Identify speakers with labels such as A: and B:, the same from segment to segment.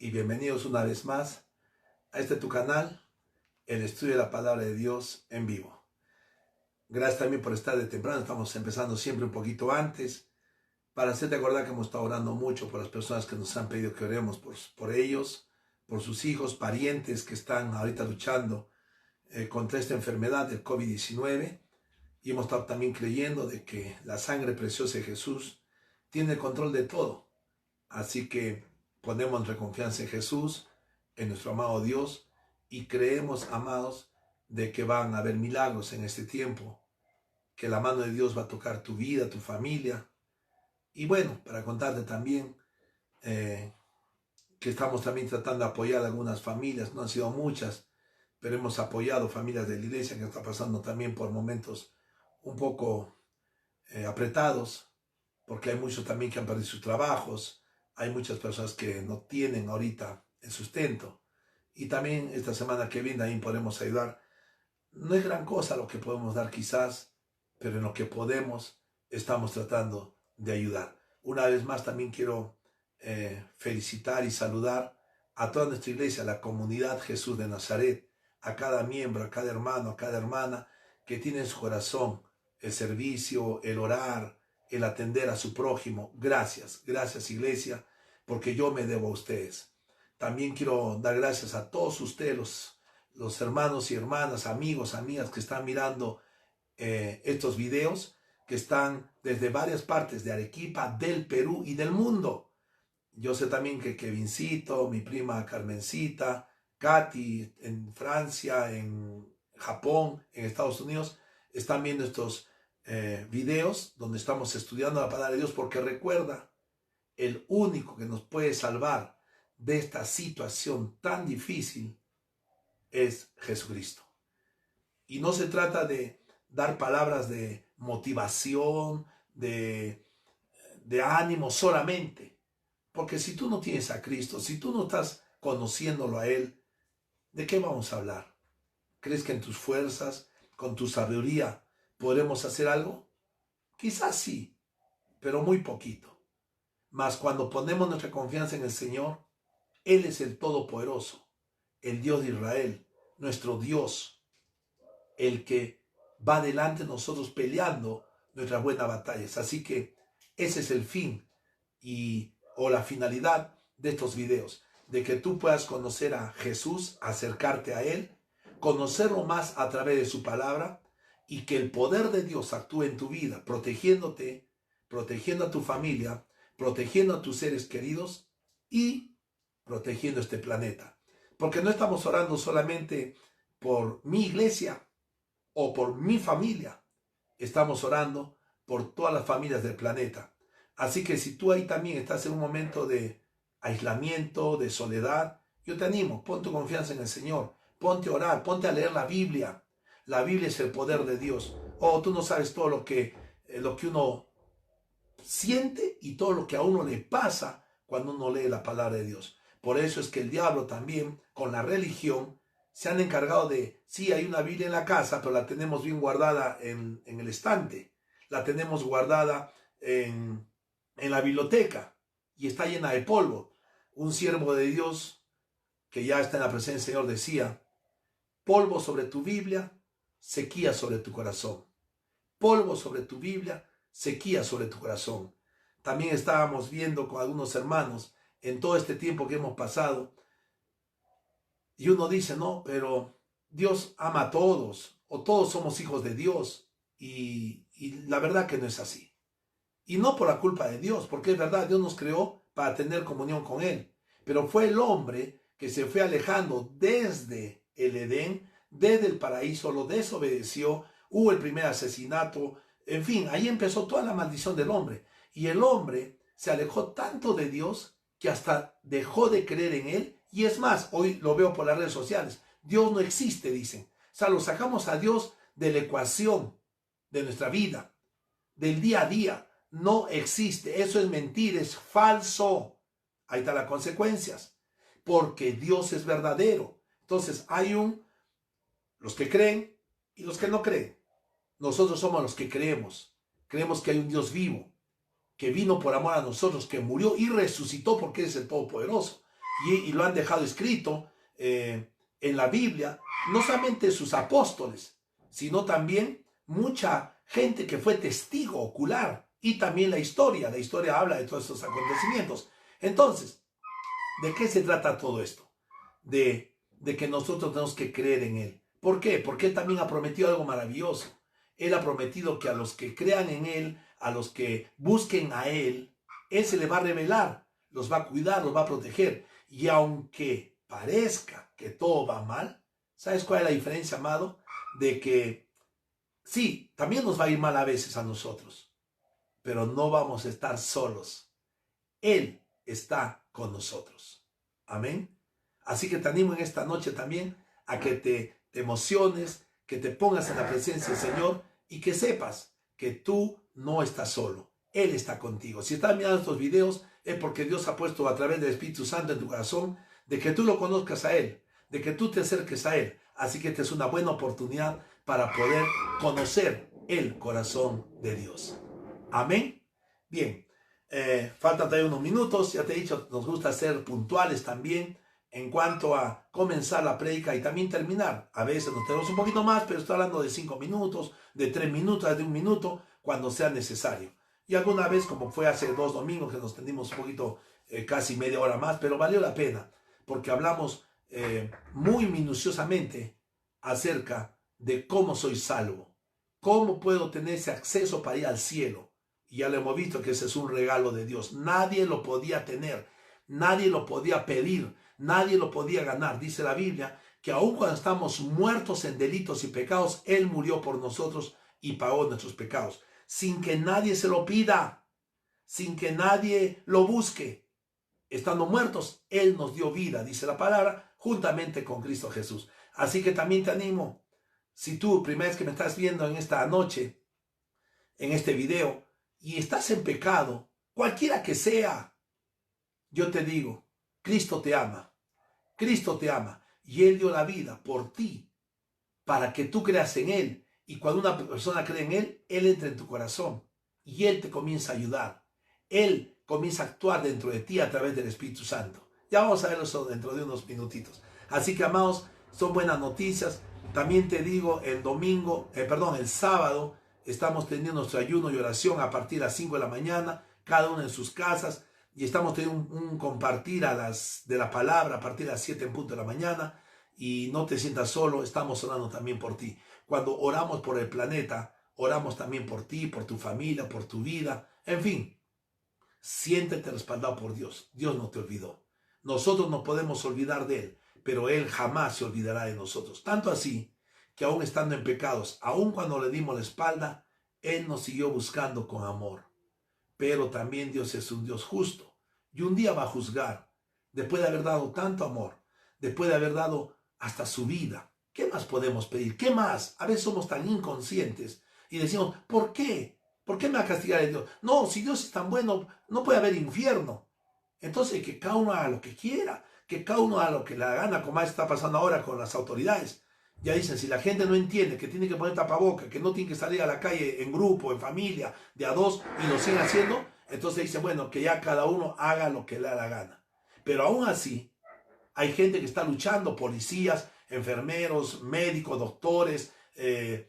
A: y bienvenidos una vez más a este tu canal, el estudio de la palabra de Dios en vivo. Gracias también por estar de temprano, estamos empezando siempre un poquito antes, para hacerte acordar que hemos estado orando mucho por las personas que nos han pedido que oremos por ellos, por sus hijos, parientes que están ahorita luchando contra esta enfermedad del COVID-19, y hemos estado también creyendo de que la sangre preciosa de Jesús tiene el control de todo. Así que ponemos nuestra confianza en Jesús, en nuestro amado Dios, y creemos, amados, de que van a haber milagros en este tiempo, que la mano de Dios va a tocar tu vida, tu familia. Y bueno, para contarte también que estamos también tratando de apoyar a algunas familias, no han sido muchas, pero hemos apoyado familias de la iglesia que están pasando también por momentos un poco apretados, porque hay muchos también que han perdido sus trabajos, hay muchas personas que no tienen ahorita el sustento. Y también esta semana que viene también podemos ayudar. No es gran cosa lo que podemos dar quizás, pero en lo que podemos estamos tratando de ayudar. Una vez más también quiero felicitar y saludar a toda nuestra iglesia, a la comunidad Jesús de Nazaret, a cada miembro, a cada hermano, a cada hermana que tiene en su corazón el servicio, el orar, el atender a su prójimo. Gracias, gracias iglesia, porque yo me debo a ustedes. También quiero dar gracias a todos ustedes, los hermanos y hermanas, amigos, amigas que están mirando estos videos, que están desde varias partes de Arequipa, del Perú y del mundo. Yo sé también que Kevincito, mi prima Carmencita, Katy en Francia, en Japón, en Estados Unidos, están viendo estos videos donde estamos estudiando la palabra de Dios, porque recuerda, el único que nos puede salvar de esta situación tan difícil es Jesucristo. Y no se trata de dar palabras de motivación, de ánimo solamente, porque si tú no tienes a Cristo, si tú no estás conociéndolo a Él, ¿de qué vamos a hablar? ¿Crees que en tus fuerzas, con tu sabiduría, podremos hacer algo? Quizás sí, pero muy poquito. Mas cuando ponemos nuestra confianza en el Señor, Él es el Todopoderoso, el Dios de Israel, nuestro Dios, el que va delante de nosotros peleando nuestras buenas batallas. Así que ese es el fin o la finalidad de estos videos, de que tú puedas conocer a Jesús, acercarte a Él, conocerlo más a través de su palabra, y que el poder de Dios actúe en tu vida, protegiéndote, protegiendo a tu familia, protegiendo a tus seres queridos y protegiendo este planeta. Porque no estamos orando solamente por mi iglesia o por mi familia, estamos orando por todas las familias del planeta. Así que si tú ahí también estás en un momento de aislamiento, de soledad, yo te animo, pon tu confianza en el Señor, ponte a orar, ponte a leer la Biblia. La Biblia es el poder de Dios. Oh, tú no sabes todo lo que uno siente y todo lo que a uno le pasa cuando uno lee la palabra de Dios. Por eso es que el diablo también, con la religión, se han encargado de, sí, hay una Biblia en la casa, pero la tenemos bien guardada en el estante, la tenemos guardada en la biblioteca y está llena de polvo. Un siervo de Dios que ya está en la presencia del Señor decía: polvo sobre tu Biblia, sequía sobre tu corazón. Polvo sobre tu Biblia, sequía sobre tu corazón. También estábamos viendo con algunos hermanos en todo este tiempo que hemos pasado, y uno dice, no, pero Dios ama a todos, o todos somos hijos de Dios, y la verdad que no es así. Y no por la culpa de Dios, porque es verdad, Dios nos creó para tener comunión con Él, pero fue el hombre que se fue alejando desde el Edén, desde el paraíso, lo desobedeció, hubo el primer asesinato, en fin, ahí empezó toda la maldición del hombre. Y el hombre se alejó tanto de Dios que hasta dejó de creer en Él. Y es más, hoy lo veo por las redes sociales, Dios no existe, dicen. O sea, lo sacamos a Dios de la ecuación de nuestra vida, del día a día. No existe, eso es mentira, es falso. Ahí están las consecuencias, porque Dios es verdadero. Entonces hay los que creen y los que no creen. Nosotros somos los que creemos. Creemos que hay un Dios vivo, que vino por amor a nosotros, que murió y resucitó porque es el Todopoderoso. y lo han dejado escrito en la Biblia, no solamente sus apóstoles, sino también mucha gente que fue testigo ocular, y también la historia habla de todos estos acontecimientos. Entonces, ¿de qué se trata todo esto? De que nosotros tenemos que creer en Él. ¿Por qué? Porque Él también ha prometido algo maravilloso. Él ha prometido que a los que crean en Él, a los que busquen a Él se les va a revelar, los va a cuidar, los va a proteger. Y aunque parezca que todo va mal, ¿sabes cuál es la diferencia, amado? De que sí, también nos va a ir mal a veces a nosotros, pero no vamos a estar solos. Él está con nosotros. Amén. Así que te animo en esta noche también a que te emociones, que te pongas en la presencia del Señor y que sepas que tú no estás solo. Él está contigo. Si estás mirando estos videos es porque Dios ha puesto a través del Espíritu Santo en tu corazón de que tú lo conozcas a Él, de que tú te acerques a Él. Así que esta es una buena oportunidad para poder conocer el corazón de Dios. Amén. Bien, faltan todavía unos minutos. Ya te he dicho, nos gusta ser puntuales también en cuanto a comenzar la prédica y también terminar. A veces nos tenemos un poquito más, pero estoy hablando de 5 minutos, de 3 minutos, de 1 minuto, cuando sea necesario. Y alguna vez, como fue hace 2 domingos, que nos tendimos un poquito, casi media hora más, pero valió la pena, porque hablamos muy minuciosamente acerca de cómo soy salvo, cómo puedo tener ese acceso para ir al cielo. Y ya lo hemos visto que ese es un regalo de Dios. Nadie lo podía tener, nadie lo podía pedir, nadie lo podía ganar. Dice la Biblia que aun cuando estamos muertos en delitos y pecados, Él murió por nosotros y pagó nuestros pecados, sin que nadie se lo pida, sin que nadie lo busque. Estando muertos, Él nos dio vida, dice la palabra, juntamente con Cristo Jesús. Así que también te animo, si tú, primera vez que me estás viendo en esta noche, en este video, y estás en pecado, cualquiera que sea, yo te digo, Cristo te ama. Cristo te ama. Y Él dio la vida por ti, para que tú creas en Él. Y cuando una persona cree en Él, Él entra en tu corazón. Y Él te comienza a ayudar. Él comienza a actuar dentro de ti a través del Espíritu Santo. Ya vamos a ver eso dentro de unos minutitos. Así que, amados, son buenas noticias. También te digo, el sábado, estamos teniendo nuestro ayuno y oración a partir de las 5 de la mañana, cada uno en sus casas, y estamos teniendo un compartir de la palabra a partir de las 7 en punto de la mañana, y no te sientas solo, estamos orando también por ti. Cuando oramos por el planeta, oramos también por ti, por tu familia, por tu vida, en fin, siéntete respaldado por Dios. Dios no te olvidó. Nosotros no podemos olvidar de Él, pero Él jamás se olvidará de nosotros. Tanto así que aún estando en pecados, aún cuando le dimos la espalda, Él nos siguió buscando con amor. Pero también Dios es un Dios justo y un día va a juzgar. Después de haber dado tanto amor, después de haber dado hasta su vida, ¿qué más podemos pedir? ¿Qué más? A veces somos tan inconscientes y decimos, ¿por qué? ¿Por qué me va a castigar Dios? No, si Dios es tan bueno, no puede haber infierno. Entonces que cada uno haga lo que quiera, que cada uno haga lo que le da gana, como está pasando ahora con las autoridades. Ya dicen, si la gente no entiende que tiene que poner tapaboca, que no tiene que salir a la calle en grupo, en familia, de a dos, y lo siguen haciendo, entonces dicen, bueno, que ya cada uno haga lo que le da la gana. Pero aún así, hay gente que está luchando, policías, enfermeros, médicos, doctores, el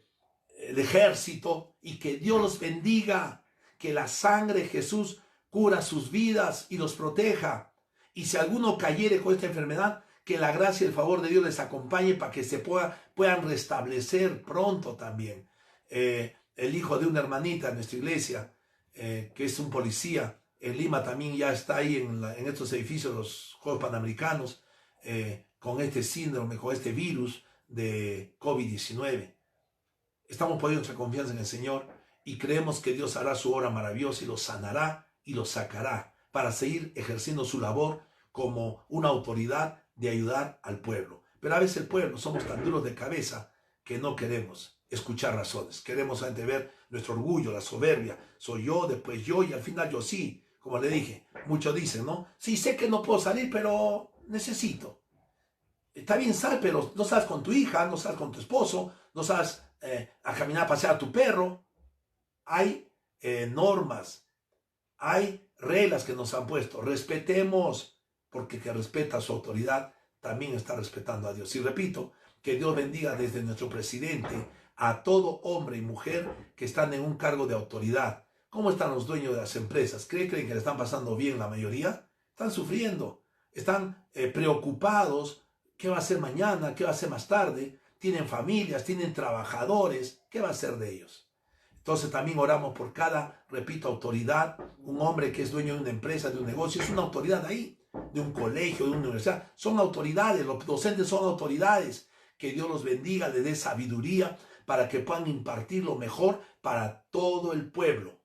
A: ejército, y que Dios los bendiga, que la sangre de Jesús cura sus vidas y los proteja. Y si alguno cayere con esta enfermedad, que la gracia y el favor de Dios les acompañe para que se puedan restablecer pronto también. El hijo de una hermanita en nuestra iglesia, que es un policía, en Lima también ya está ahí en estos edificios, los Juegos Panamericanos, con este síndrome, con este virus de COVID-19. Estamos poniendo nuestra confianza en el Señor y creemos que Dios hará su obra maravillosa y los sanará y los sacará para seguir ejerciendo su labor como una autoridad de ayudar al pueblo. Pero a veces el pueblo somos tan duros de cabeza que no queremos escuchar razones. Queremos solamente ver nuestro orgullo, la soberbia. Soy yo, después yo y al final yo sí. Como le dije, muchos dicen, ¿no? Sí, sé que no puedo salir, pero necesito. Está bien, sal, pero no sales con tu hija, no sales con tu esposo, no sales a caminar, a pasear a tu perro. Hay normas, hay reglas que nos han puesto. Respetemos, porque el que respeta su autoridad también está respetando a Dios. Y repito, que Dios bendiga desde nuestro presidente a todo hombre y mujer que están en un cargo de autoridad. ¿Cómo están los dueños de las empresas? ¿Creen que le están pasando bien la mayoría? Están sufriendo, están preocupados. ¿Qué va a hacer mañana? ¿Qué va a hacer más tarde? Tienen familias, tienen trabajadores. ¿Qué va a hacer de ellos? Entonces también oramos por cada, repito, autoridad. Un hombre que es dueño de una empresa, de un negocio, es una autoridad ahí, de un colegio, de una universidad. Son autoridades, los docentes son autoridades. Que Dios los bendiga, les dé sabiduría para que puedan impartir lo mejor para todo el pueblo.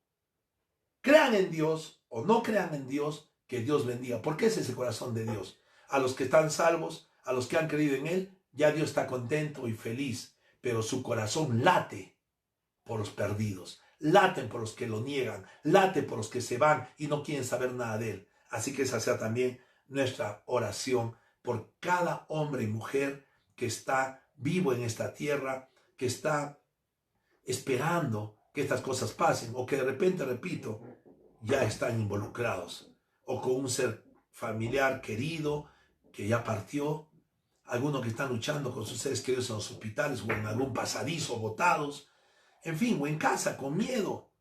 A: Crean en Dios o no crean en Dios, que Dios bendiga. Porque ese es el corazón de Dios. A los que están salvos, a los que han creído en Él, ya Dios está contento y feliz. Pero su corazón late por los perdidos, laten por los que lo niegan, late por los que se van y no quieren saber nada de Él. Así que esa sea también nuestra oración por cada hombre y mujer que está vivo en esta tierra, que está esperando que estas cosas pasen, o que de repente, repito, ya están involucrados, o con un ser familiar querido que ya partió, algunos que están luchando con sus seres queridos en los hospitales o en algún pasadizo, botados, en fin, o en casa con miedo.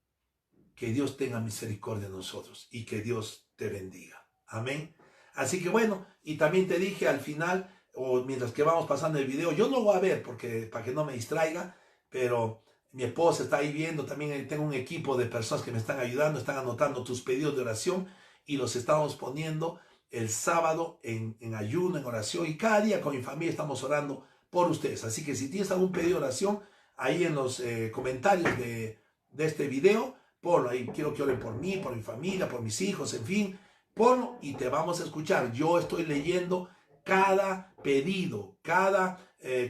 A: Que Dios tenga misericordia de nosotros y que Dios te bendiga. Amén. Así que bueno, y también te dije al final, o mientras que vamos pasando el video, yo no lo voy a ver porque para que no me distraiga, pero mi esposa está ahí viendo, también tengo un equipo de personas que me están ayudando, están anotando tus pedidos de oración y los estamos poniendo el sábado en ayuno, en oración, y cada día con mi familia estamos orando por ustedes. Así que si tienes algún pedido de oración, ahí en los comentarios de este video, ponlo ahí. Quiero que oren por mí, por mi familia, por mis hijos, en fin, ponlo y te vamos a escuchar. Yo estoy leyendo cada pedido, cada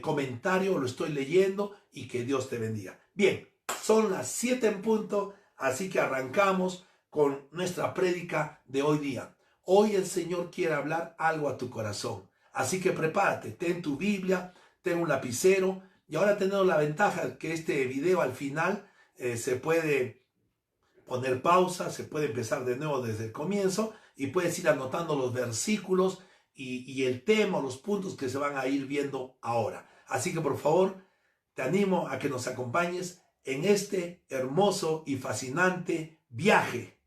A: comentario, lo estoy leyendo, y que Dios te bendiga. Bien, son las 7 en punto, así que arrancamos con nuestra prédica de hoy día. Hoy el Señor quiere hablar algo a tu corazón, así que prepárate, ten tu Biblia, ten un lapicero, y ahora tenemos la ventaja que este video al final se puede poner pausa, se puede empezar de nuevo desde el comienzo, y puedes ir anotando los versículos y el tema, los puntos que se van a ir viendo ahora. Así que por favor, te animo a que nos acompañes en este hermoso y fascinante viaje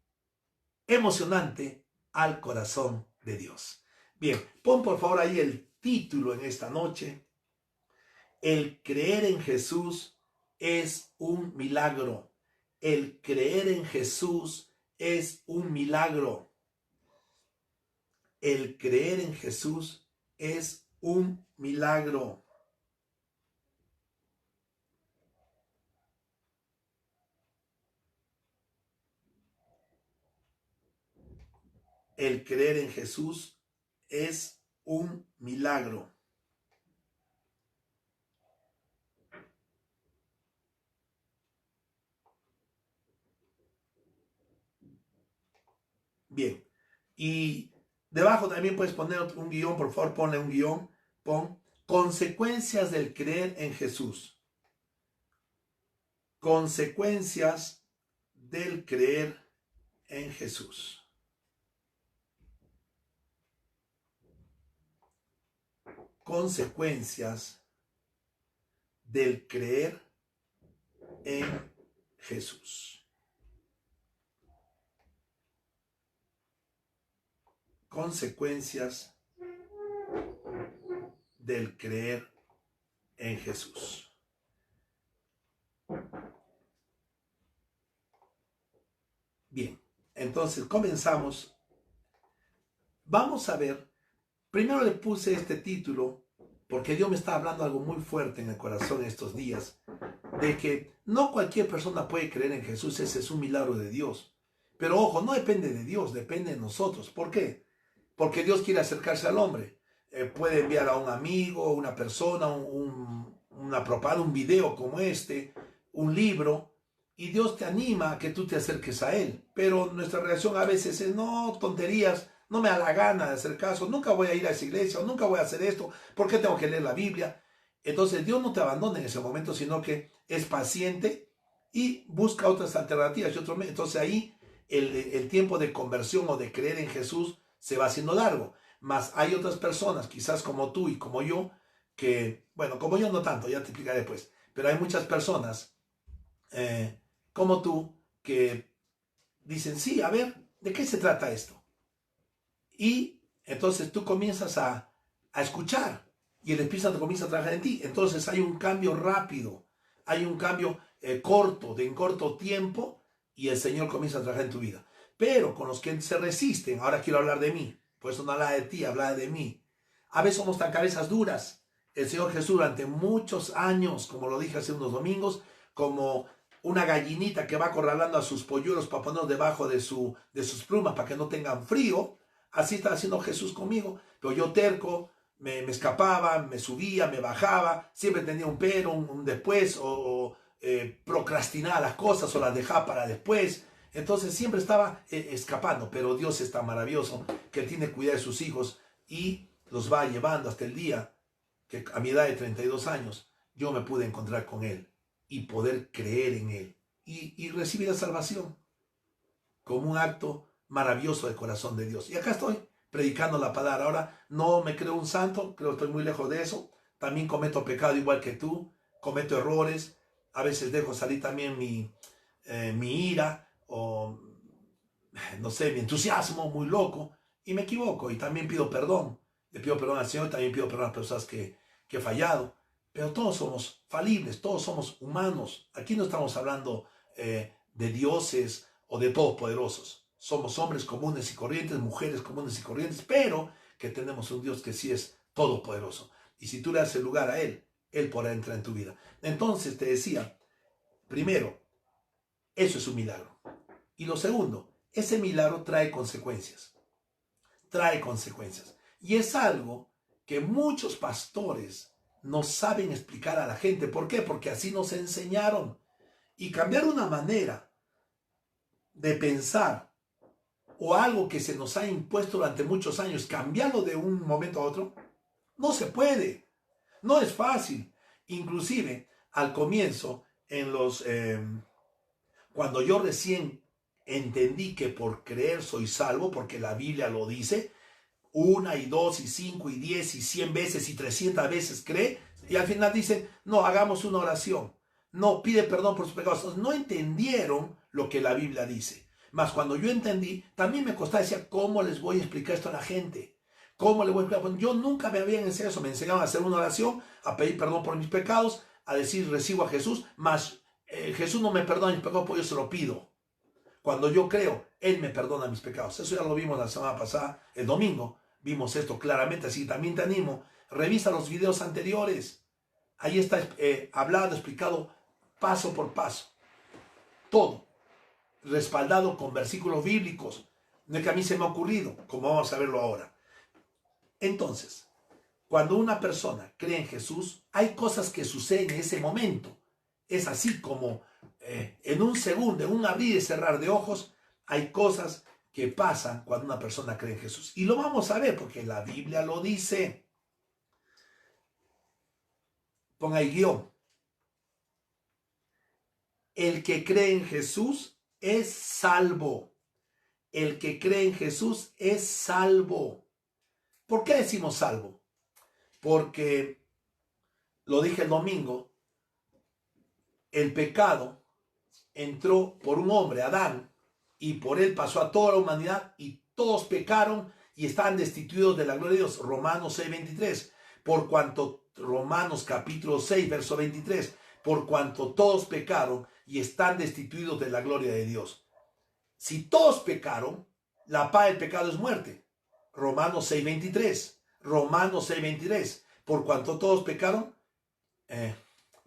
A: emocionante al corazón de Dios. Bien, pon por favor ahí el título en esta noche. El creer en Jesús es un milagro. El creer en Jesús es un milagro. El creer en Jesús es un milagro. El creer en Jesús es un milagro. Bien, y debajo también puedes poner un guión, por favor, ponle un guión, pon consecuencias del creer en Jesús. Consecuencias del creer en Jesús. Consecuencias del creer en Jesús. Consecuencias del creer en Jesús. Bien, entonces comenzamos. Vamos a ver. Primero le puse este título porque Dios me está hablando algo muy fuerte en el corazón estos días, de que no cualquier persona puede creer en Jesús. Ese es un milagro de Dios. Pero ojo, no depende de Dios, depende de nosotros. ¿Por qué? Porque Dios quiere acercarse al hombre. Puede enviar a un amigo, una persona, una propaganda, un video como este, un libro, y Dios te anima a que tú te acerques a Él. Pero nuestra reacción a veces es, no, tonterías, no me da la gana de hacer caso, nunca voy a ir a esa iglesia, o nunca voy a hacer esto, ¿por qué tengo que leer la Biblia? Entonces Dios no te abandona en ese momento, sino que es paciente y busca otras alternativas. Entonces ahí el tiempo de conversión o de creer en Jesús se va haciendo largo. Mas hay otras personas, quizás como tú y como yo, que, bueno, como yo no tanto, ya te explicaré después, pero hay muchas personas como tú que dicen, sí, a ver, ¿de qué se trata esto? Y entonces tú comienzas a escuchar y el Espíritu Santo comienza a trabajar en ti. Entonces hay un cambio rápido, hay un cambio corto, en corto tiempo, y el Señor comienza a trabajar en tu vida. Pero con los que se resisten, ahora quiero hablar de mí, por eso no habla de ti, habla de mí. A veces somos tan cabezas duras. El Señor Jesús durante muchos años, como lo dije hace unos domingos, como una gallinita que va acorralando a sus polluelos para ponerlos debajo de sus plumas para que no tengan frío. Así está haciendo Jesús conmigo. Pero yo terco, me escapaba, me subía, me bajaba, siempre tenía un pero, un después, o procrastinaba las cosas o las dejaba para después. Entonces siempre estaba escapando, pero Dios es tan maravilloso que Él tiene cuidado de sus hijos y los va llevando hasta el día que a mi edad de 32 años yo me pude encontrar con Él y poder creer en Él y recibir la salvación como un acto maravilloso del corazón de Dios. Y acá estoy predicando la palabra. Ahora no me creo un santo, creo que estoy muy lejos de eso. También cometo pecado igual que tú, cometo errores. A veces dejo salir también mi ira o, no sé, mi entusiasmo muy loco y me equivoco y también pido perdón. Le pido perdón al Señor y también pido perdón a las personas que he fallado. Pero todos somos falibles, todos somos humanos. Aquí no estamos hablando de dioses o de todopoderosos. Somos hombres comunes y corrientes, mujeres comunes y corrientes, pero que tenemos un Dios que sí es todopoderoso. Y si tú le das el lugar a Él, Él podrá entrar en tu vida. Entonces te decía, primero, eso es un milagro. Y lo segundo, ese milagro trae consecuencias. Trae consecuencias. Y es algo que muchos pastores no saben explicar a la gente. ¿Por qué? Porque así nos enseñaron. Y cambiar una manera de pensar o algo que se nos ha impuesto durante muchos años, cambiarlo de un momento a otro, no se puede. No es fácil. Inclusive, al comienzo, cuando yo recién entendí que por creer soy salvo, porque la Biblia lo dice, 1 y 2 y 5 y 10 y 100 veces y 300 veces cree, y al final dicen, no, hagamos una oración. No, pide perdón por sus pecados. No entendieron lo que la Biblia dice. Mas cuando yo entendí, también me costaba, decía, ¿cómo les voy a explicar esto a la gente? ¿Cómo les voy a explicar? Bueno, yo nunca me habían enseñado eso. Me enseñaban a hacer una oración, a pedir perdón por mis pecados, a decir, recibo a Jesús, mas Jesús no me perdona mis pecados, pues yo se lo pido. Cuando yo creo, Él me perdona mis pecados. Eso ya lo vimos la semana pasada, el domingo. Vimos esto claramente, así que también te animo. Revisa los videos anteriores. Ahí está hablado, explicado paso por paso. Todo. Respaldado con versículos bíblicos. No es que a mí se me ha ocurrido, como vamos a verlo ahora. Entonces, cuando una persona cree en Jesús, hay cosas que suceden en ese momento. Es así como en un segundo, en un abrir y cerrar de ojos, hay cosas que pasan cuando una persona cree en Jesús. Y lo vamos a ver porque la Biblia lo dice. Ponga ahí guión. El que cree en Jesús es salvo. El que cree en Jesús es salvo. ¿Por qué decimos salvo? Porque, lo dije el domingo, el pecado entró por un hombre, Adán, y por él pasó a toda la humanidad y todos pecaron y están destituidos de la gloria de Dios. Romanos 6:23. Por cuanto, Romanos capítulo 6, verso 23. Por cuanto todos pecaron y están destituidos de la gloria de Dios. Si todos pecaron, la paga del pecado es muerte. Romanos 6:23. Romanos 6:23. Por cuanto todos pecaron,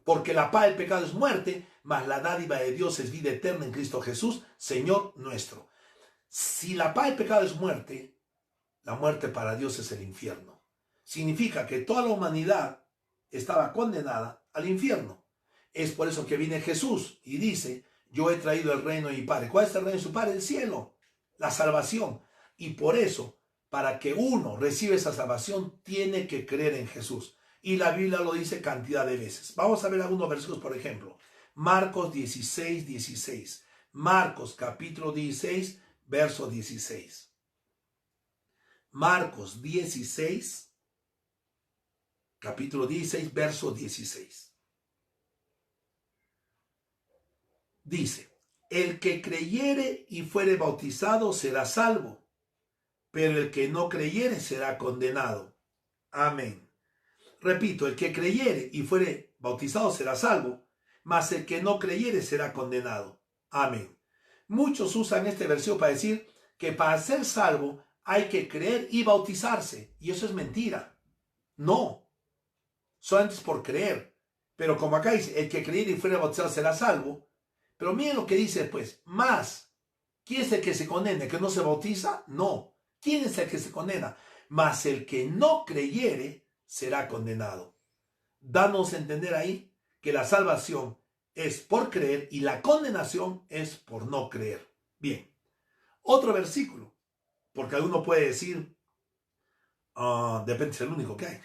A: porque la paga del pecado es muerte, mas la dádiva de Dios es vida eterna en Cristo Jesús, Señor nuestro. Si la paga del pecado es muerte, la muerte para Dios es el infierno. Significa que toda la humanidad estaba condenada al infierno. Es por eso que viene Jesús y dice, yo he traído el reino de mi Padre. ¿Cuál es el reino de su Padre? El cielo, la salvación. Y por eso, para que uno reciba esa salvación, tiene que creer en Jesús. Y la Biblia lo dice cantidad de veces. Vamos a ver algunos versículos, por ejemplo. Marcos 16, 16. Marcos capítulo 16, verso 16. Marcos 16, capítulo 16, verso 16. Dice, el que creyere y fuere bautizado será salvo, pero el que no creyere será condenado. Amén. Repito, el que creyere y fuere bautizado será salvo, mas el que no creyere será condenado. Amén. Muchos usan este versículo para decir que para ser salvo hay que creer y bautizarse, y eso es mentira. No, solamente es por creer. Pero como acá dice, el que creyere y fuere bautizado será salvo. Pero miren lo que dice después, más, ¿quién es el que se condena? ¿El que no se bautiza? No. ¿Quién es el que se condena? Mas el que no creyere será condenado. Danos a entender ahí que la salvación es por creer y la condenación es por no creer. Bien, otro versículo, porque alguno puede decir, depende, es el único que hay.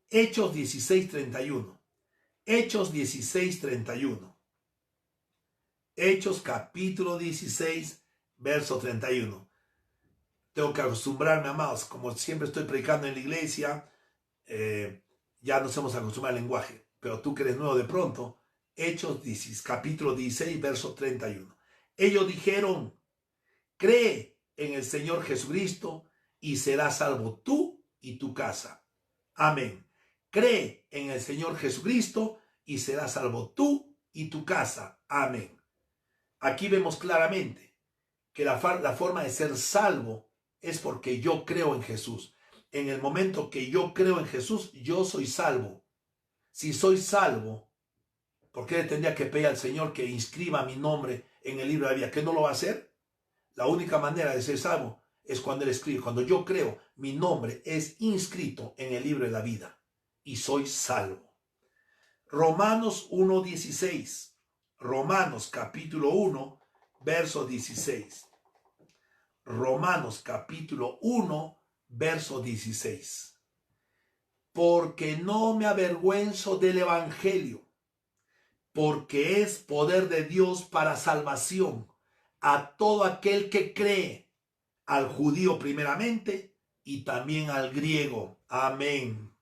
A: Hechos 16:31. Hechos 16:31. Hechos capítulo 16, verso 31. Tengo que acostumbrarme, amados, como siempre estoy predicando en la iglesia, ya nos hemos acostumbrado al lenguaje, pero tú que eres nuevo de pronto, Hechos 16, capítulo 16, verso 31. Ellos dijeron, cree en el Señor Jesucristo y serás salvo tú y tu casa. Amén. Cree en el Señor Jesucristo y serás salvo tú y tu casa. Amén. Aquí vemos claramente que la forma de ser salvo es porque yo creo en Jesús. En el momento que yo creo en Jesús, yo soy salvo. Si soy salvo, ¿por qué le tendría que pedir al Señor que inscriba mi nombre en el libro de la vida? ¿Qué no lo va a hacer? La única manera de ser salvo es cuando Él escribe. Cuando yo creo, mi nombre es inscrito en el libro de la vida y soy salvo. Romanos 1:16. Romanos capítulo 1, verso 16. Romanos capítulo 1, verso 16. Porque no me avergüenzo del evangelio, porque es poder de Dios para salvación a todo aquel que cree, al judío primeramente y también al griego. Amén.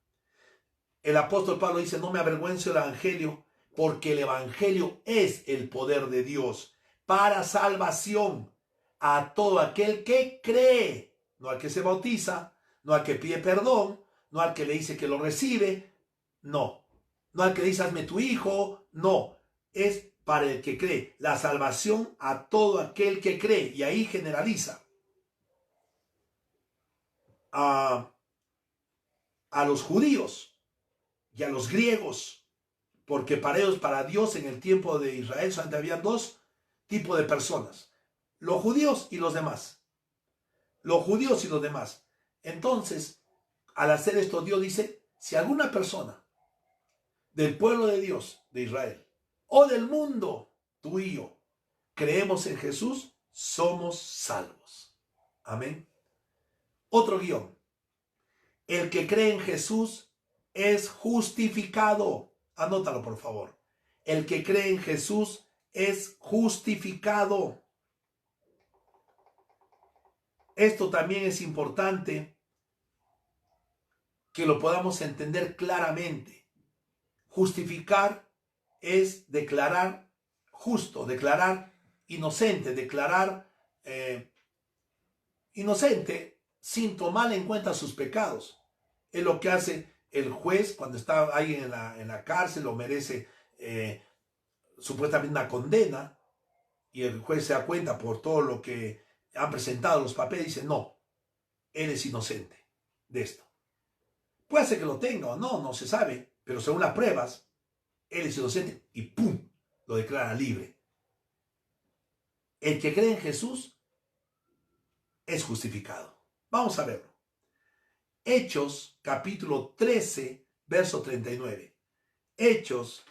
A: El apóstol Pablo dice, no me avergüenzo del evangelio, porque el evangelio es el poder de Dios para salvación a todo aquel que cree, no al que se bautiza, no al que pide perdón, no al que le dice que lo recibe, no al que le dice hazme tu hijo, no, es para el que cree, la salvación a todo aquel que cree, y ahí generaliza a los judíos y a los griegos, porque para ellos, para Dios en el tiempo de Israel solamente había dos tipos de personas, los judíos y los demás. Los judíos y los demás. Entonces, al hacer esto, Dios dice, si alguna persona del pueblo de Dios, de Israel, o del mundo, tú y yo, creemos en Jesús, somos salvos. Amén. Otro guión. El que cree en Jesús es justificado. Anótalo, por favor. El que cree en Jesús es justificado. Esto también es importante que lo podamos entender claramente. Justificar es declarar justo, declarar inocente, declarar inocente sin tomar en cuenta sus pecados. Es lo que hace el juez cuando está alguien en la cárcel o merece supuestamente una condena, y el juez se da cuenta por todo lo que han presentado los papeles y dice, no, él es inocente de esto. Puede ser que lo tenga o no, no se sabe, pero según las pruebas, él es inocente y ¡pum!, lo declara libre. El que cree en Jesús es justificado. Vamos a verlo. Hechos capítulo 13, verso 39. Hechos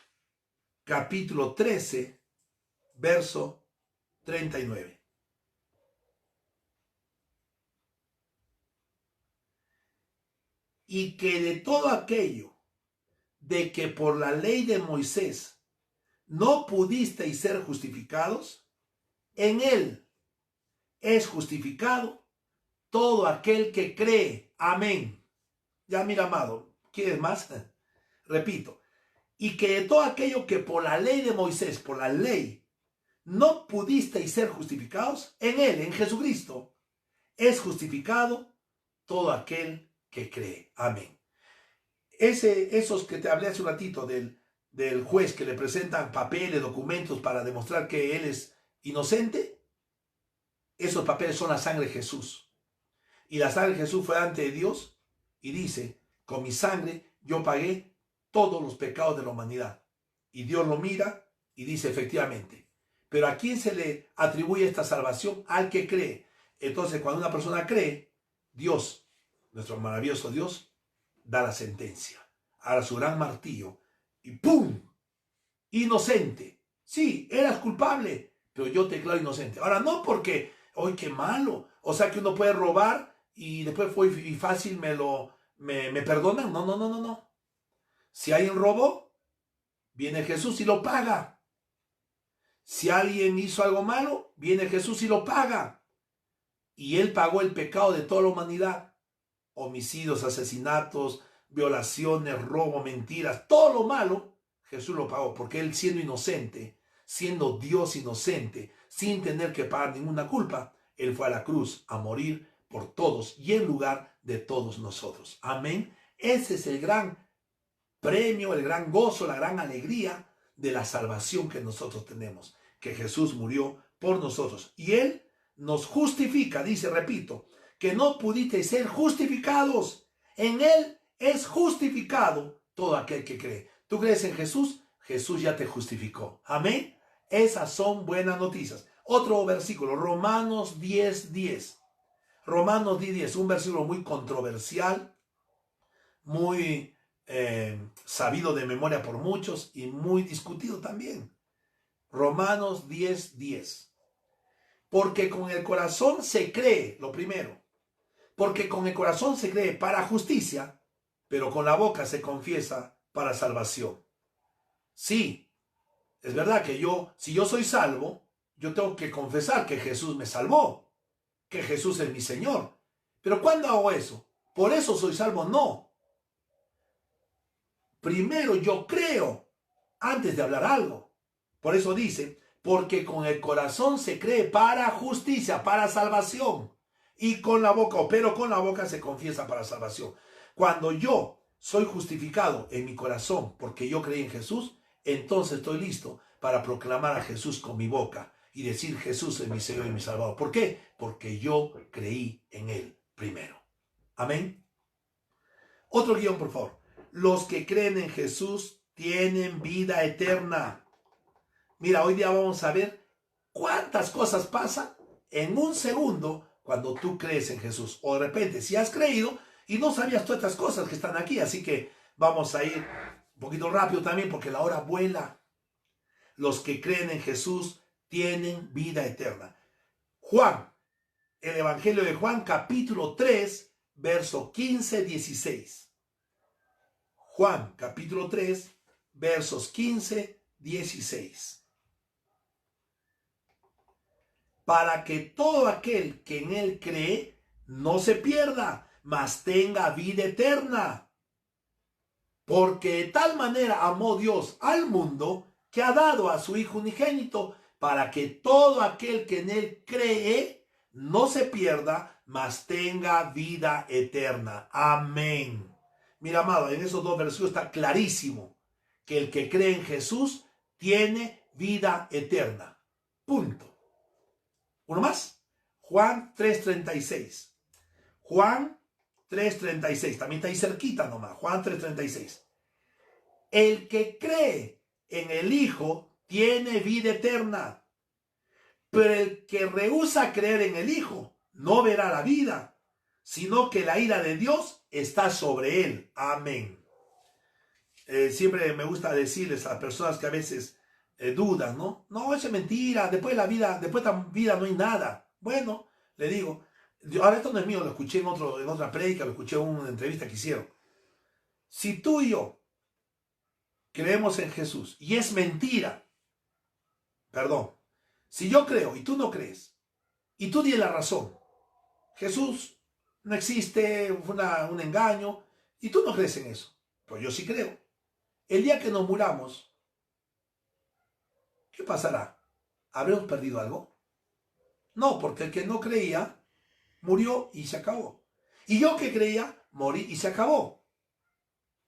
A: capítulo 13, verso 39. Y que de todo aquello de que por la ley de Moisés no pudisteis ser justificados, en él es justificado todo aquel que cree. Amén. Ya mira, amado, ¿quieres más? Repito. Y que de todo aquello que por la ley de Moisés, por la ley, no pudisteis ser justificados, en él, en Jesucristo, es justificado todo aquel que cree. Amén. Esos que te hablé hace un ratito del juez que le presentan papeles, documentos para demostrar que él es inocente, esos papeles son la sangre de Jesús. Y la sangre de Jesús fue ante de Dios y dice, con mi sangre yo pagué todos los pecados de la humanidad. Y Dios lo mira y dice, efectivamente. Pero ¿a quién se le atribuye esta salvación? Al que cree. Entonces, cuando una persona cree, Dios, nuestro maravilloso Dios, da la sentencia. Ahora su gran martillo y ¡pum! Inocente. Sí, eras culpable, pero yo te declaro inocente. Ahora, no porque, ¡ay, qué malo! O sea que uno puede robar y después fue y fácil me perdonan. No, no, no, no, no. Si alguien robó, viene Jesús y lo paga. Si alguien hizo algo malo, viene Jesús y lo paga. Y Él pagó el pecado de toda la humanidad. Homicidios, asesinatos, violaciones, robo, mentiras, todo lo malo, Jesús lo pagó. Porque Él siendo inocente, siendo Dios inocente, sin tener que pagar ninguna culpa, Él fue a la cruz a morir por todos y en lugar de todos nosotros. Amén. Ese es el gran premio, el gran gozo, la gran alegría de la salvación que nosotros tenemos, que Jesús murió por nosotros y Él nos justifica. Dice, repito, que no pudisteis ser justificados, en Él es justificado todo aquel que cree. ¿Tú crees en Jesús? Jesús ya te justificó. Amén. Esas son buenas noticias. Otro versículo, Romanos 10:10. Romanos 10:10, un versículo muy controversial, muy sabido de memoria por muchos y muy discutido también. Romanos 10:10. Porque con el corazón se cree, lo primero, porque con el corazón se cree para justicia, pero con la boca se confiesa para salvación. Sí, es verdad que si yo soy salvo, yo tengo que confesar que Jesús me salvó, que Jesús es mi Señor. Pero ¿cuándo hago eso? ¿Por eso soy salvo? No. Primero yo creo antes de hablar algo. Por eso dice, porque con el corazón se cree para justicia, para salvación. Y con la boca, pero con la boca se confiesa para salvación. Cuando yo soy justificado en mi corazón porque yo creí en Jesús, entonces estoy listo para proclamar a Jesús con mi boca y decir Jesús es mi Señor y mi Salvador. ¿Por qué? Porque yo creí en Él primero. Amén. Otro guión, por favor. Los que creen en Jesús tienen vida eterna. Mira, hoy día vamos a ver cuántas cosas pasan en un segundo cuando tú crees en Jesús. O de repente, si has creído y no sabías todas estas cosas que están aquí. Así que vamos a ir un poquito rápido también porque la hora vuela. Los que creen en Jesús tienen vida eterna. Juan, el Evangelio de Juan, capítulo 3, verso 15-16. Juan, capítulo 3, versos 15-16. Para que todo aquel que en Él cree no se pierda, mas tenga vida eterna. Porque de tal manera amó Dios al mundo que ha dado a su Hijo unigénito, para que todo aquel que en Él cree no se pierda, mas tenga vida eterna. Amén. Mira, amado, en esos dos versículos está clarísimo que el que cree en Jesús tiene vida eterna. Punto. Uno más. Juan 3:36. Juan 3:36. También está ahí cerquita nomás. Juan 3:36. El que cree en el Hijo tiene vida eterna. Pero el que rehúsa creer en el Hijo no verá la vida, sino que la ira de Dios está sobre él. Amén. Siempre me gusta decirles a las personas que a veces dudan, ¿no? No, eso es mentira, después de la vida no hay nada. Bueno, le digo, ahora esto no es mío, lo escuché en otra prédica, lo escuché en una entrevista que hicieron. Si tú y yo creemos en Jesús y es mentira, si yo creo y tú no crees, y tú tienes la razón, Jesús no existe, fue un engaño, y tú no crees en eso. Pues yo sí creo. El día que nos muramos, ¿qué pasará? ¿Habremos perdido algo? No, porque el que no creía, murió y se acabó. Y yo que creía, morí y se acabó.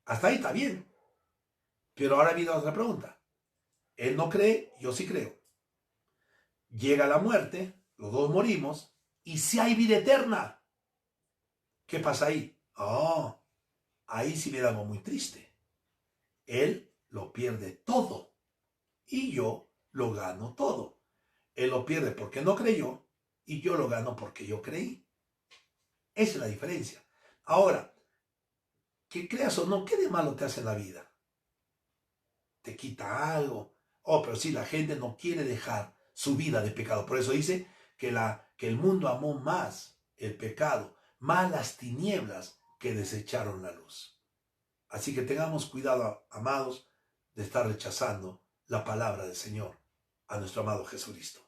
A: Hasta ahí está bien. Pero ahora viene otra pregunta. Él no cree, yo sí creo. Llega la muerte, los dos morimos, y si hay vida eterna, ¿qué pasa ahí? Oh, ahí sí viene algo muy triste. Él lo pierde todo y yo lo gano todo. Él lo pierde porque no creyó y yo lo gano porque yo creí. Esa es la diferencia. Ahora, que creas o no, ¿qué de malo te hace en la vida? ¿Te quita algo? Oh, pero sí, la gente no quiere dejar su vida de pecado. Por eso dice que el mundo amó más el pecado, más las tinieblas que desecharon la luz. Así que tengamos cuidado, amados, de estar rechazando la palabra del Señor a nuestro amado Jesucristo.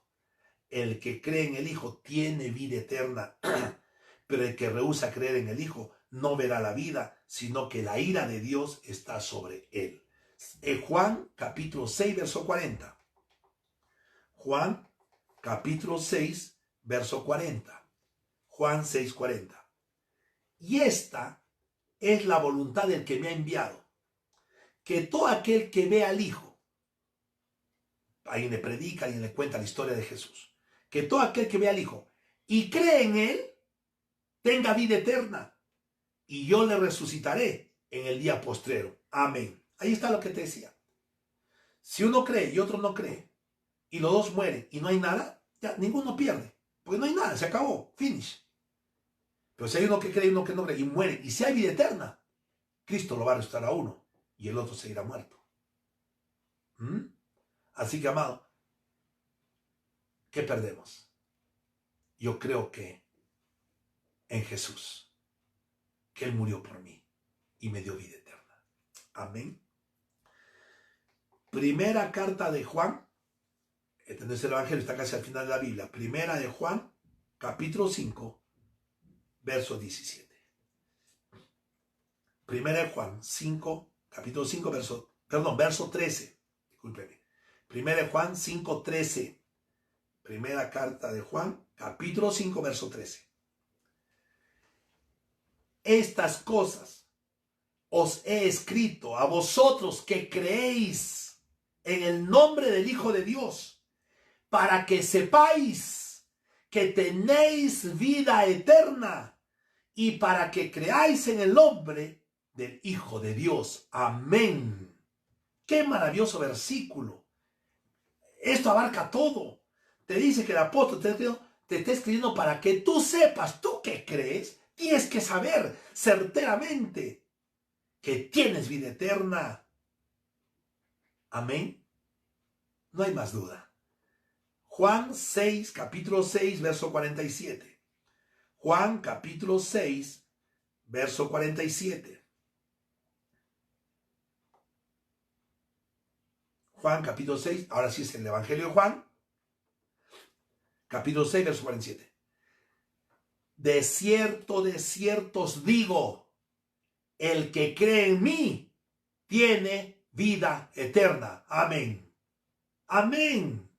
A: El que cree en el Hijo tiene vida eterna, pero el que rehúsa creer en el Hijo no verá la vida, sino que la ira de Dios está sobre él. Juan capítulo 6, verso 40. Juan capítulo 6, verso 40. Juan 6, 40. Y esta es la voluntad del que me ha enviado, que todo aquel que ve al Hijo, ahí le predica y le cuenta la historia de Jesús, que todo aquel que ve al Hijo y cree en Él, tenga vida eterna, y yo le resucitaré en el día postrero. Amén. Ahí está lo que te decía. Si uno cree y otro no cree, y los dos mueren y no hay nada, ya ninguno pierde, porque no hay nada, se acabó, finish. Pero si hay uno que cree y uno que no cree y muere, y si hay vida eterna, Cristo lo va a resucitar a uno y el otro seguirá muerto. Así que, amado, ¿qué perdemos? Yo creo que en Jesús, que Él murió por mí y me dio vida eterna. Amén. Primera carta de Juan, este no es el Evangelio, está casi al final de la Biblia. Primera de Juan, capítulo 5, verso 17. Primera de Juan 5, capítulo 5, verso 13. Discúlpeme. Primera de Juan 5, 13. Primera carta de Juan, capítulo 5, verso 13. Estas cosas os he escrito a vosotros que creéis en el nombre del Hijo de Dios, para que sepáis que tenéis vida eterna y para que creáis en el nombre del Hijo de Dios. Amén. Qué maravilloso versículo. Esto abarca todo. Te dice que el apóstol te está escribiendo para que tú sepas, tú que crees, tienes que saber certeramente que tienes vida eterna. Amén. No hay más duda. Juan 6, capítulo 6, verso 47. Juan capítulo 6, verso 47. Juan capítulo 6, ahora sí es el Evangelio de Juan, capítulo 6, verso 47. De cierto os digo, el que cree en mí tiene vida eterna. Amén. Amén.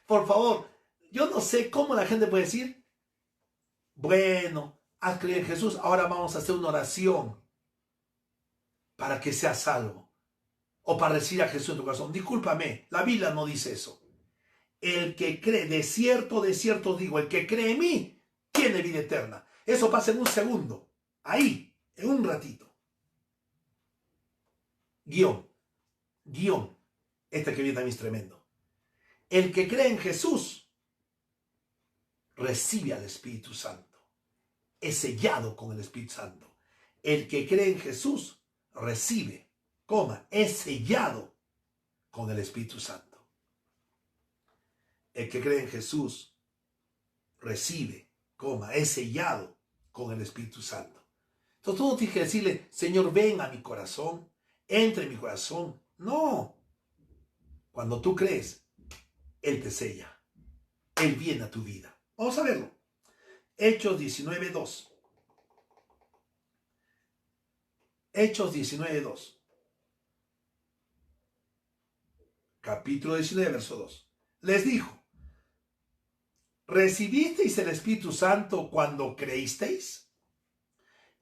A: Por favor, yo no sé cómo la gente puede decir, bueno, has creído en Jesús, ahora vamos a hacer una oración para que seas salvo. O para recibir a Jesús en tu corazón. Discúlpame, la Biblia no dice eso. El que cree, de cierto os digo, el que cree en mí, tiene vida eterna. Eso pasa en un segundo. Ahí, en un ratito. Guión. Este que viene también es tremendo. El que cree en Jesús, recibe al Espíritu Santo. Es sellado con el Espíritu Santo. El que cree en Jesús, recibe, es sellado con el Espíritu Santo. El que cree en Jesús recibe, es sellado con el Espíritu Santo. Entonces tú no tienes que decirle, Señor, ven a mi corazón, entra en mi corazón. No. Cuando tú crees, Él te sella. Él viene a tu vida. Vamos a verlo. Hechos 19:2. Hechos 19:2. Capítulo 19, verso 2. Les dijo: ¿recibisteis el Espíritu Santo cuando creísteis?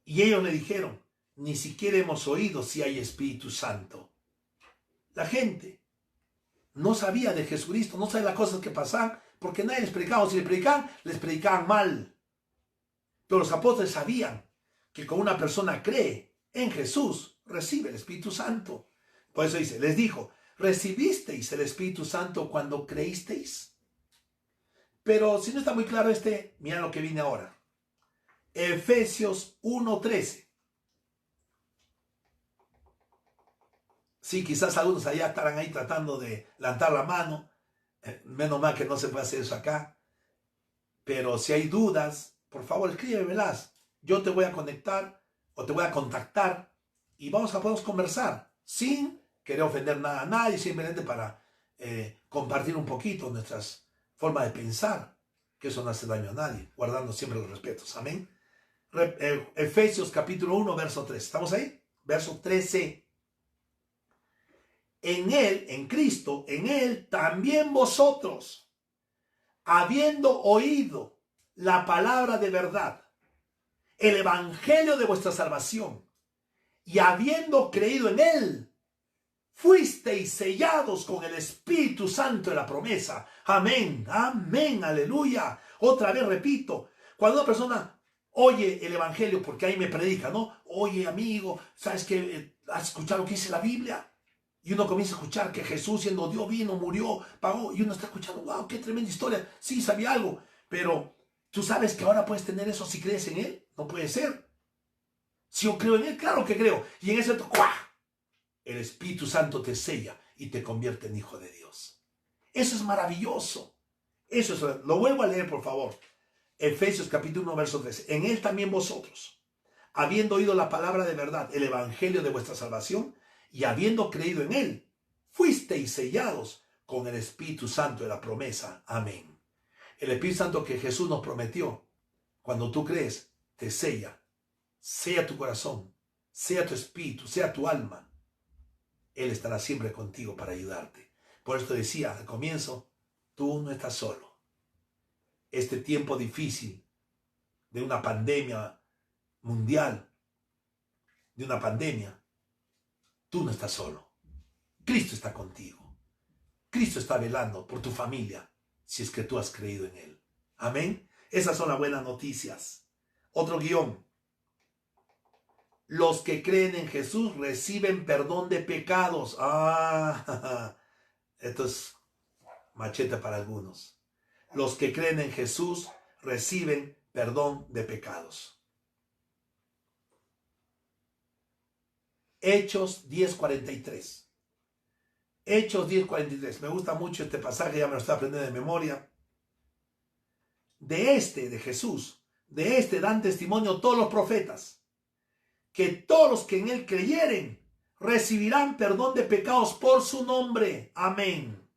A: Y ellos le dijeron: ni siquiera hemos oído si hay Espíritu Santo. La gente no sabía de Jesucristo, no sabía las cosas que pasaban, porque nadie les predicaba. Si les predicaban mal. Pero los apóstoles sabían que cuando una persona cree en Jesús, recibe el Espíritu Santo. Por eso dice, les dijo: ¿recibisteis el Espíritu Santo cuando creísteis? Pero si no está muy claro mira lo que viene ahora. Efesios 1:13. Sí, quizás algunos allá estarán ahí tratando de levantar la mano. Menos mal que no se puede hacer eso acá. Pero si hay dudas, por favor, escríbemelas. Yo te voy a conectar o te voy a contactar y podemos conversar sin querer ofender nada a nadie, simplemente para compartir un poquito nuestras formas de pensar, que eso no hace daño a nadie, guardando siempre los respetos. Amén. Efesios capítulo 1, verso 3. ¿Estamos ahí? Verso 13. En Él, en Cristo, en Él también vosotros, habiendo oído la palabra de verdad, el evangelio de vuestra salvación, y habiendo creído en Él, fuisteis sellados con el Espíritu Santo de la promesa. Amén, amén, aleluya. Otra vez repito, cuando una persona oye el evangelio, porque ahí me predica, ¿no? Oye, amigo, ¿sabes qué? ¿Has escuchado lo que dice la Biblia? Y uno comienza a escuchar que Jesús, siendo Dios, vino, murió, pagó, y uno está escuchando: wow, qué tremenda historia. Sí, sabía algo, pero ¿tú sabes que ahora puedes tener eso si crees en Él? No puede ser. Si yo creo en Él, claro que creo. Y en ese momento, ¡cuá!, el Espíritu Santo te sella y te convierte en hijo de Dios. Eso es maravilloso. Eso es, lo vuelvo a leer, por favor. Efesios capítulo 1, verso 13. En Él también vosotros, habiendo oído la palabra de verdad, el evangelio de vuestra salvación, y habiendo creído en Él, fuisteis sellados con el Espíritu Santo de la promesa. Amén. El Espíritu Santo que Jesús nos prometió, cuando tú crees, te sella. Sea tu corazón, sea tu espíritu, sea tu alma. Él estará siempre contigo para ayudarte. Por esto decía al comienzo, tú no estás solo. Este tiempo difícil de una pandemia mundial, de una pandemia, tú no estás solo. Cristo está contigo. Cristo está velando por tu familia, si es que tú has creído en Él. Amén. Esas son las buenas noticias. Otro guión. Los que creen en Jesús reciben perdón de pecados. Esto es machete para algunos. Los que creen en Jesús reciben perdón de pecados. Hechos 10:43. Hechos 10:43. Me gusta mucho este pasaje, ya me lo estoy aprendiendo de memoria. De Jesús, dan testimonio todos los profetas, que todos los que en Él creyeren recibirán perdón de pecados por su nombre. Amén.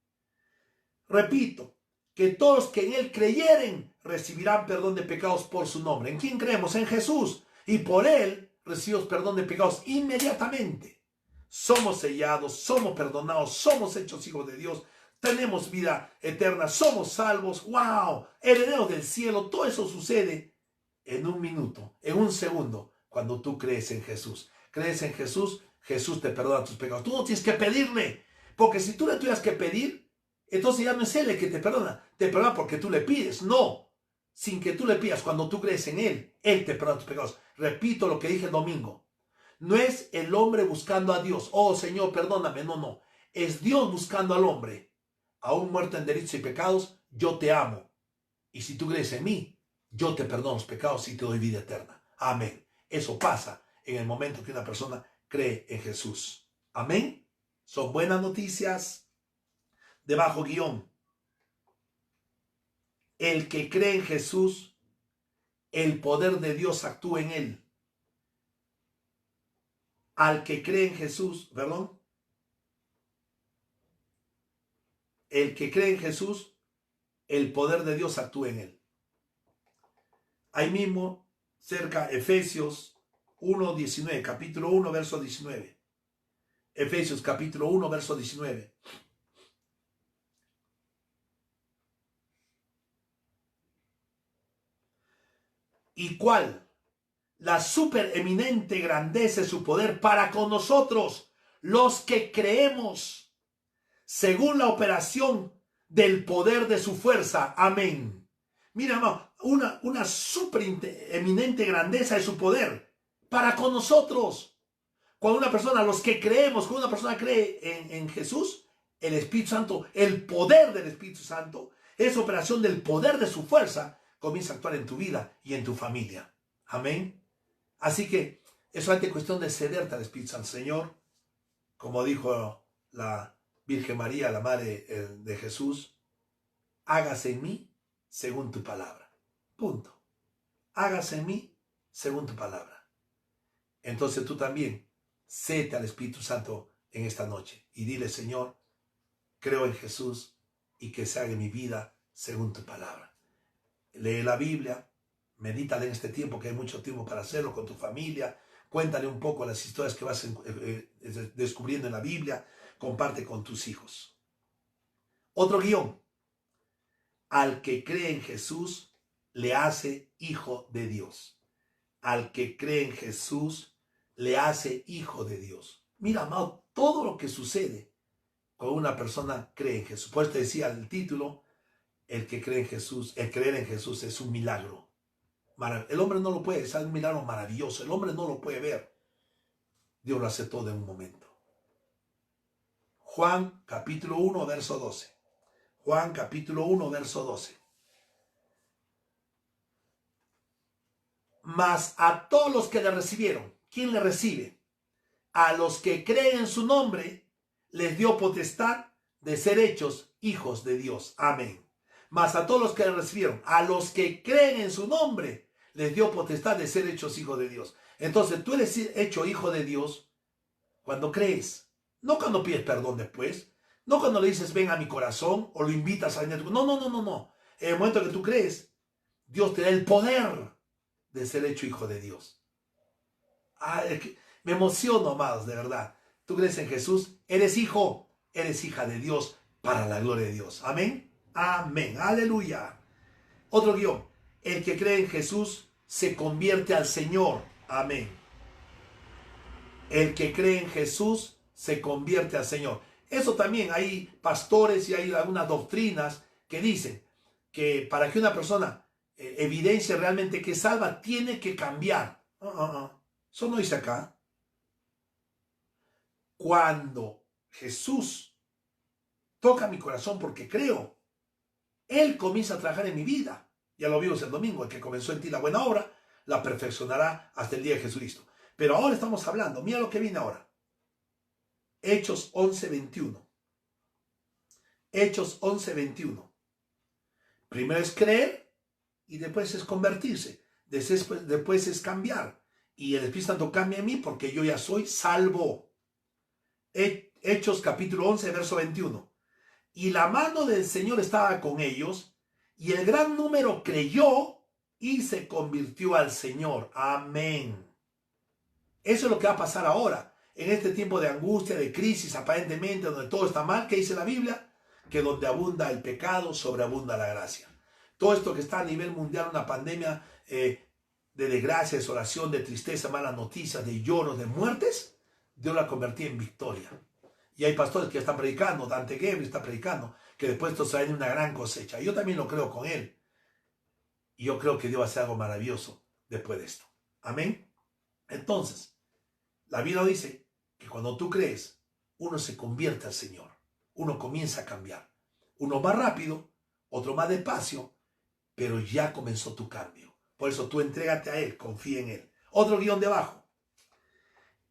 A: Repito, que todos los que en Él creyeren recibirán perdón de pecados por su nombre. ¿En quién creemos? En Jesús. Y por Él recibimos perdón de pecados inmediatamente. Somos sellados, somos perdonados, somos hechos hijos de Dios, tenemos vida eterna, somos salvos. ¡Wow! Herederos del cielo. Todo eso sucede en un minuto, en un segundo, cuando tú crees en Jesús. Crees en Jesús, Jesús te perdona tus pecados. Tú no tienes que pedirle, porque si tú le tuvieras que pedir, entonces ya no es Él el que te perdona porque tú le pides. No, sin que tú le pidas, cuando tú crees en Él, Él te perdona tus pecados. Repito lo que dije el domingo. No es el hombre buscando a Dios: oh Señor, perdóname. No, no. Es Dios buscando al hombre. Aún muerto en delitos y pecados, yo te amo. Y si tú crees en mí, yo te perdono los pecados y te doy vida eterna. Amén. Eso pasa en el momento que una persona cree en Jesús. Amén. Son buenas noticias. Debajo guión. El que cree en Jesús, el poder de Dios actúa en él. Al que cree en Jesús, el que cree en Jesús, el poder de Dios actúa en él. Ahí mismo, cerca, Efesios 1:19, capítulo 1, verso 19. Efesios capítulo 1, verso 19. ¿Y cuál? La supereminente grandeza de su poder para con nosotros, los que creemos, según la operación del poder de su fuerza. Amén. Mira, hermano, una supereminente grandeza de su poder para con nosotros. Cuando una persona, los que creemos, cuando una persona cree en Jesús, el Espíritu Santo, el poder del Espíritu Santo, esa operación del poder de su fuerza, comienza a actuar en tu vida y en tu familia. Amén. Así que es solamente cuestión de cederte al Espíritu Santo. Señor, como dijo la Virgen María, la Madre de Jesús, hágase en mí según tu palabra. Punto. Hágase en mí según tu palabra. Entonces tú también cédete al Espíritu Santo en esta noche y dile: Señor, creo en Jesús y que se haga en mi vida según tu palabra. Lee la Biblia, medítale en este tiempo, que hay mucho tiempo para hacerlo con tu familia. Cuéntale un poco las historias que vas descubriendo en la Biblia. Comparte con tus hijos. Otro guión. Al que cree en Jesús le hace hijo de Dios. Al que cree en Jesús le hace hijo de Dios. Mira, amado, todo lo que sucede cuando una persona cree en Jesús. Pues te decía el título, el que cree en Jesús, el creer en Jesús es un milagro. El hombre no lo puede, es un milagro maravilloso. El hombre no lo puede ver. Dios lo hace todo en un momento. Juan capítulo 1, verso 12. Juan capítulo 1, verso 12. Mas a todos los que le recibieron, ¿quién le recibe? A los que creen en su nombre, les dio potestad de ser hechos hijos de Dios. Amén. Mas a todos los que le recibieron, a los que creen en su nombre, les dio potestad de ser hechos hijos de Dios. Entonces tú eres hecho hijo de Dios cuando crees. No cuando pides perdón después. No cuando le dices ven a mi corazón o lo invitas a venir. No. En el momento que tú crees, Dios te da el poder de ser hecho hijo de Dios. Me emociono, amados, de verdad. Tú crees en Jesús, eres hijo, eres hija de Dios para la gloria de Dios. Amén. Amén. Aleluya. Otro guión. El que cree en Jesús se convierte al Señor. Amén. El que cree en Jesús se convierte al Señor. Eso también hay pastores y hay algunas doctrinas que dicen que para que una persona evidencie realmente que es salva, tiene que cambiar. Eso no dice acá. Cuando Jesús toca mi corazón porque creo, Él comienza a trabajar en mi vida. Ya lo vimos el domingo, el que comenzó en ti la buena obra, la perfeccionará hasta el día de Jesucristo. Pero ahora estamos hablando, mira lo que viene ahora. Hechos 11:21. Hechos 11:21. Primero es creer y después es convertirse. Después es cambiar. Y el Espíritu Santo cambia en mí porque yo ya soy salvo. Hechos capítulo 11, verso 21. Y la mano del Señor estaba con ellos, y el gran número creyó y se convirtió al Señor. Amén. Eso es lo que va a pasar ahora. En este tiempo de angustia, de crisis, aparentemente, donde todo está mal, ¿qué dice la Biblia? Que donde abunda el pecado, sobreabunda la gracia. Todo esto que está a nivel mundial, una pandemia de desgracia, de desolación, de tristeza, malas noticias, de lloros, de muertes, Dios la convertía en victoria. Y hay pastores que están predicando, Dante Gebel está predicando, que después esto trae una gran cosecha. Yo también lo creo con él. Y yo creo que Dios va a hacer algo maravilloso después de esto. Amén. Entonces, la Biblia dice que cuando tú crees, uno se convierte al Señor. Uno comienza a cambiar. Uno más rápido, otro más despacio, pero ya comenzó tu cambio. Por eso tú entrégate a Él, confía en Él. Otro guión debajo.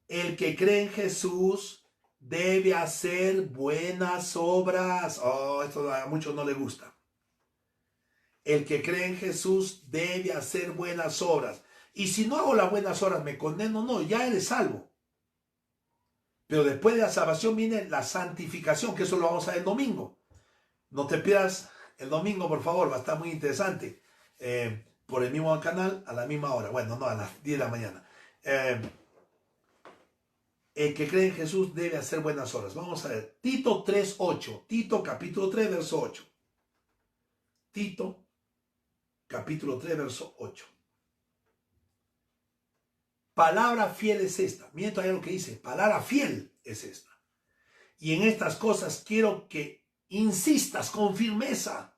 A: El que cree en Jesús debe hacer buenas obras. Esto a muchos no les gusta. El que cree en Jesús debe hacer buenas obras. Y si no hago las buenas obras, ¿me condeno? No, ya eres salvo. Pero después de la salvación viene la santificación, que eso lo vamos a ver el domingo. No te pierdas el domingo, por favor, va a estar muy interesante. Por el mismo canal, a la misma hora. Bueno, no, a las 10 de la mañana. El que cree en Jesús debe hacer buenas obras. Vamos a ver. Tito 3:8. Tito capítulo 3, verso 8. Tito capítulo 3, verso 8. Palabra fiel es esta. Miren todavía lo que dice. Palabra fiel es esta. Y en estas cosas quiero que insistas con firmeza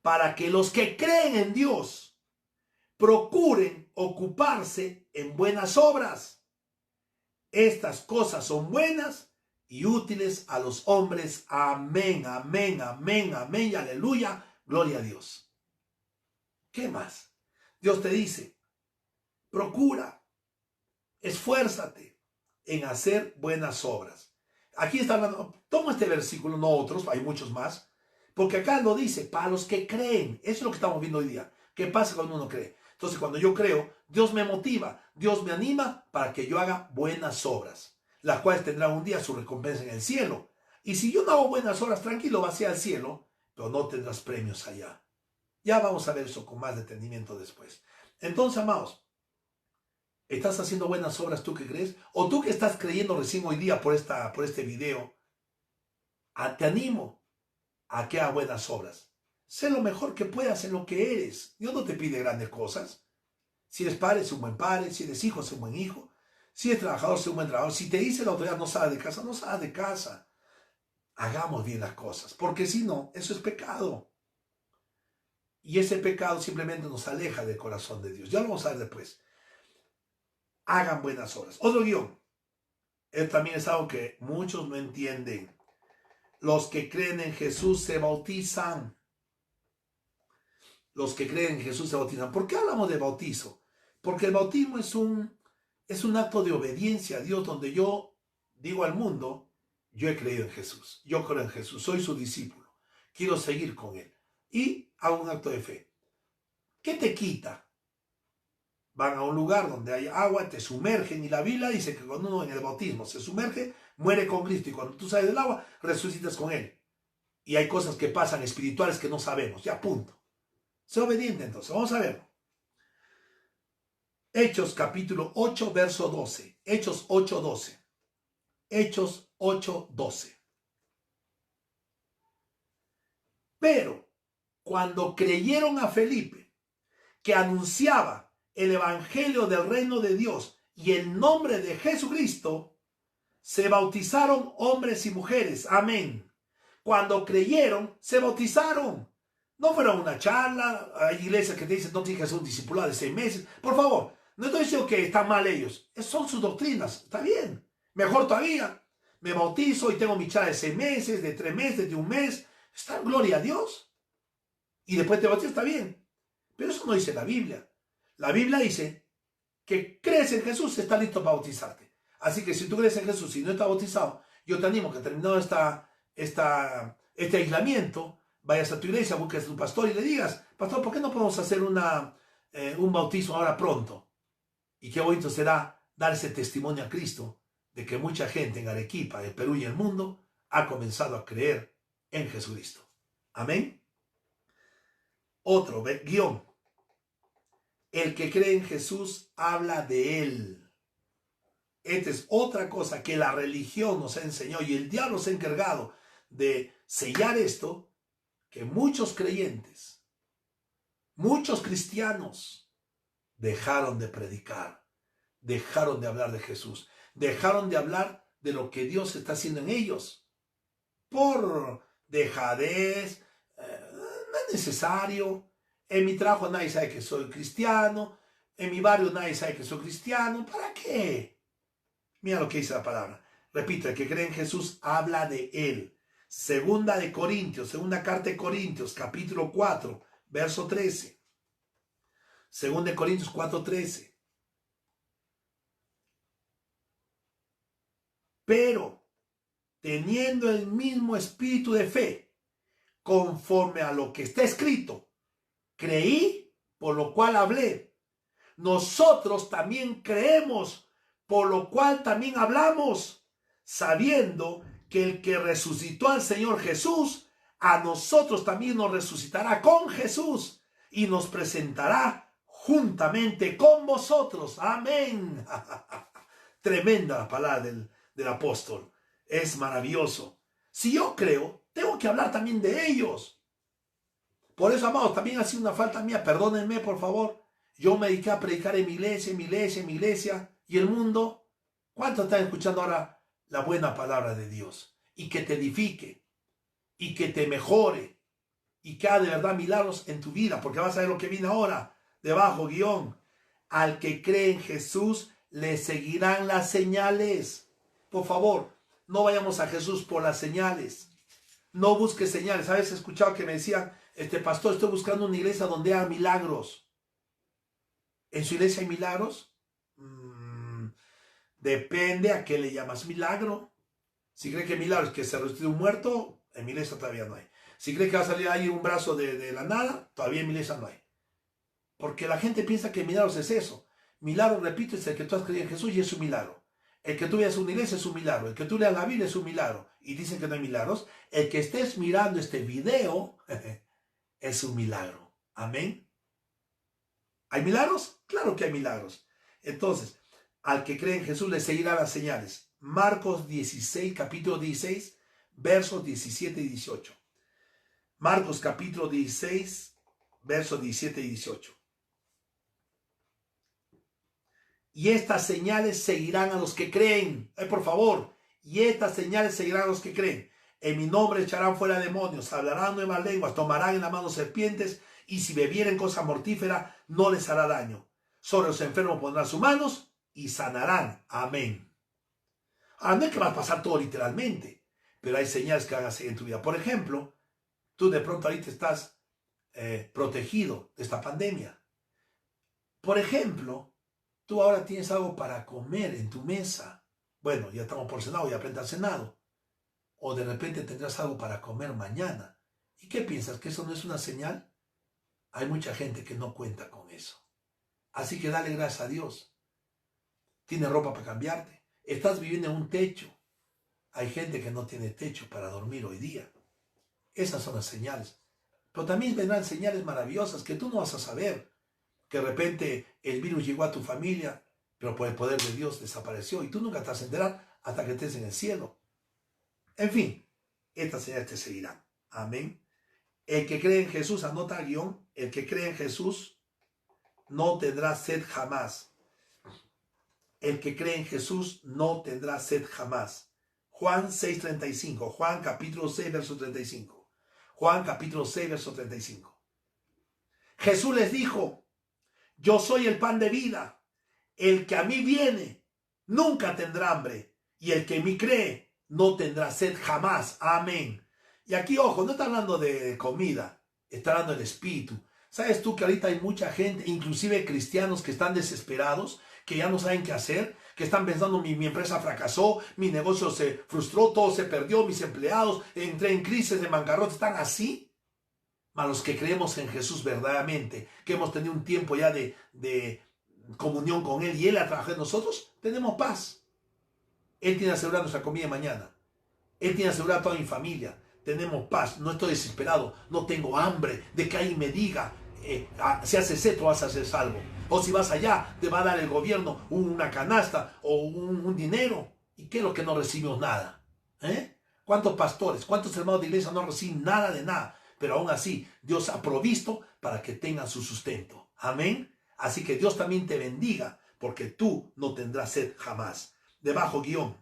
A: para que los que creen en Dios procuren ocuparse en buenas obras. Estas cosas son buenas y útiles a los hombres. Amén, amén, amén, amén y aleluya. Gloria a Dios. ¿Qué más? Dios te dice, procura, esfuérzate en hacer buenas obras. Aquí está hablando, toma este versículo, no otros, hay muchos más, porque acá lo dice, para los que creen. Eso es lo que estamos viendo hoy día. ¿Qué pasa cuando uno cree? Entonces, cuando yo creo, Dios me motiva, Dios me anima para que yo haga buenas obras, las cuales tendrán un día su recompensa en el cielo. Y si yo no hago buenas obras, tranquilo, vas al cielo, pero no tendrás premios allá. Ya vamos a ver eso con más detenimiento después. Entonces, amados, ¿estás haciendo buenas obras tú que crees? ¿O tú que estás creyendo recién hoy día por este video? Te animo a que hagas buenas obras. Sé lo mejor que puedas en lo que eres. Dios no te pide grandes cosas. Si eres padre, sé un buen padre. Si eres hijo, sé un buen hijo. Si eres trabajador, sé un buen trabajador. Si te dice la autoridad, no salgas de casa, no salgas de casa. Hagamos bien las cosas, porque si no, eso es pecado. Y ese pecado simplemente nos aleja del corazón de Dios. Ya lo vamos a ver después. Hagan buenas obras. Otro guión. Esto también es algo que muchos no entienden. Los que creen en Jesús se bautizan. Los que creen en Jesús se bautizan. ¿Por qué hablamos de bautizo? Porque el bautismo es un acto de obediencia a Dios, donde yo digo al mundo, yo he creído en Jesús, yo creo en Jesús, soy su discípulo, quiero seguir con Él. Y hago un acto de fe. ¿Qué te quita? Van a un lugar donde hay agua, te sumergen, y la Biblia dice que cuando uno en el bautismo se sumerge, muere con Cristo, y cuando tú sales del agua, resucitas con Él. Y hay cosas que pasan espirituales que no sabemos, ya punto. Sé obediente entonces, vamos a verlo. Hechos capítulo 8, verso 12. Hechos 8, 12. Hechos 8, 12. Pero cuando creyeron a Felipe, que anunciaba el evangelio del reino de Dios y el nombre de Jesucristo, se bautizaron hombres y mujeres. Amén. Cuando creyeron, se bautizaron. No fueron una charla. Hay iglesias que te dicen, no tienes que hacer un discipulado de 6 meses. Por favor, no estoy diciendo que están mal ellos. Son sus doctrinas. Está bien. Mejor todavía. Me bautizo y tengo mi charla de 6 meses, de 3 meses, de 1 mes. Está, gloria a Dios. Y después te bautizas, está bien. Pero eso no dice la Biblia. La Biblia dice que crees en Jesús, estás listo para bautizarte. Así que si tú crees en Jesús y no estás bautizado, yo te animo que terminado este aislamiento, vayas a tu iglesia, busques a tu pastor y le digas, pastor, ¿por qué no podemos hacer un bautismo ahora pronto? Y qué bonito será dar ese testimonio a Cristo de que mucha gente en Arequipa, el Perú y el mundo ha comenzado a creer en Jesucristo. Amén. Otro guión. El que cree en Jesús habla de Él. Esta es otra cosa que la religión nos enseñó y el diablo se ha encargado de sellar esto, que muchos creyentes, muchos cristianos dejaron de predicar, dejaron de hablar de Jesús, dejaron de hablar de lo que Dios está haciendo en ellos por dejadez. No es necesario. En mi trabajo nadie sabe que soy cristiano, en mi barrio nadie sabe que soy cristiano. ¿Para qué? Mira lo que dice la palabra. Repito, el que cree en Jesús habla de Él. Segunda carta de Corintios, capítulo 4, verso 13. Segunda de Corintios 4, 13. Pero, teniendo el mismo espíritu de fe, conforme a lo que está escrito, creí, por lo cual hablé. Nosotros también creemos, por lo cual también hablamos, sabiendo que el que resucitó al Señor Jesús, a nosotros también nos resucitará con Jesús y nos presentará juntamente con vosotros. Amén. Tremenda la palabra del apóstol. Es maravilloso. Si yo creo, tengo que hablar también de ellos. Por eso, amados, también ha sido una falta mía. Perdónenme, por favor. Yo me dediqué a predicar en mi iglesia. Y el mundo, ¿cuántos están escuchando ahora la buena palabra de Dios? Y que te edifique. Y que te mejore. Y que haga de verdad milagros en tu vida. Porque vas a ver lo que viene ahora. Debajo, guión. Al que cree en Jesús, le seguirán las señales. Por favor, no vayamos a Jesús por las señales. No busques señales. ¿Sabes? He escuchado que me decían, pastor, estoy buscando una iglesia donde haga milagros. ¿En su iglesia hay milagros? Depende a qué le llamas milagro. Si cree que milagro es que se resucite un muerto, en mi iglesia todavía no hay. Si cree que va a salir ahí un brazo de la nada, todavía en mi iglesia no hay. Porque la gente piensa que milagros es eso. Milagro, repito, es el que tú has creído en Jesús y es un milagro. El que tú veas una iglesia es un milagro. El que tú leas la Biblia es un milagro. Y dicen que no hay milagros. El que estés mirando este video es un milagro. Amén. ¿Hay milagros? Claro que hay milagros. Entonces, al que cree en Jesús le seguirán las señales. Marcos 16, capítulo 16, versos 17 y 18. Marcos capítulo 16, versos 17 y 18. Y estas señales seguirán a los que creen. Por favor. Y estas señales seguirán a los que creen. En mi nombre echarán fuera demonios, hablarán nuevas lenguas, tomarán en la mano serpientes, y si bebieren cosa mortífera, no les hará daño. Sobre los enfermos pondrán sus manos y sanarán. Amén. Ahora, no es que va a pasar todo literalmente, pero hay señales que van a seguir en tu vida. Por ejemplo, tú de pronto ahorita estás protegido de esta pandemia. Por ejemplo, tú ahora tienes algo para comer en tu mesa. Bueno, ya estamos por cenado, ya frente al cenado. O de repente tendrás algo para comer mañana. ¿Y qué piensas? ¿Que eso no es una señal? Hay mucha gente que no cuenta con eso. Así que dale gracias a Dios. Tienes ropa para cambiarte. Estás viviendo en un techo. Hay gente que no tiene techo para dormir hoy día. Esas son las señales. Pero también vendrán señales maravillosas que tú no vas a saber. Que de repente el virus llegó a tu familia, pero por el poder de Dios desapareció. Y tú nunca te vas a enterar hasta que estés en el cielo. En fin, estas señales te seguirán. Amén. El que cree en Jesús, anota el guión, el que cree en Jesús no tendrá sed jamás. El que cree en Jesús no tendrá sed jamás. Juan 6:35. Juan capítulo 6, verso 35. Juan capítulo 6, verso 35. Jesús les dijo, yo soy el pan de vida. El que a mí viene nunca tendrá hambre. Y el que en mí cree no tendrá sed jamás. Amén. Y aquí, ojo, no está hablando de comida, está hablando del espíritu. ¿Sabes tú que ahorita hay mucha gente, inclusive cristianos, que están desesperados, que ya no saben qué hacer, que están pensando, mi empresa fracasó, mi negocio se frustró, todo se perdió, mis empleados, entré en crisis de bancarrota, están así? Mas los que creemos en Jesús verdaderamente, que hemos tenido un tiempo ya de comunión con Él y Él ha trabajado en nosotros, tenemos paz. Él tiene asegurada nuestra comida mañana. Él tiene asegurada toda mi familia. Tenemos paz. No estoy desesperado. No tengo hambre de que alguien me diga, si haces esto vas a ser salvo. O si vas allá, te va a dar el gobierno una canasta o un dinero. ¿Y qué es lo que no recibimos? Nada. ¿Cuántos pastores, cuántos hermanos de iglesia no reciben nada de nada? Pero aún así, Dios ha provisto para que tengan su sustento. Amén. Así que Dios también te bendiga, porque tú no tendrás sed jamás. Debajo guión.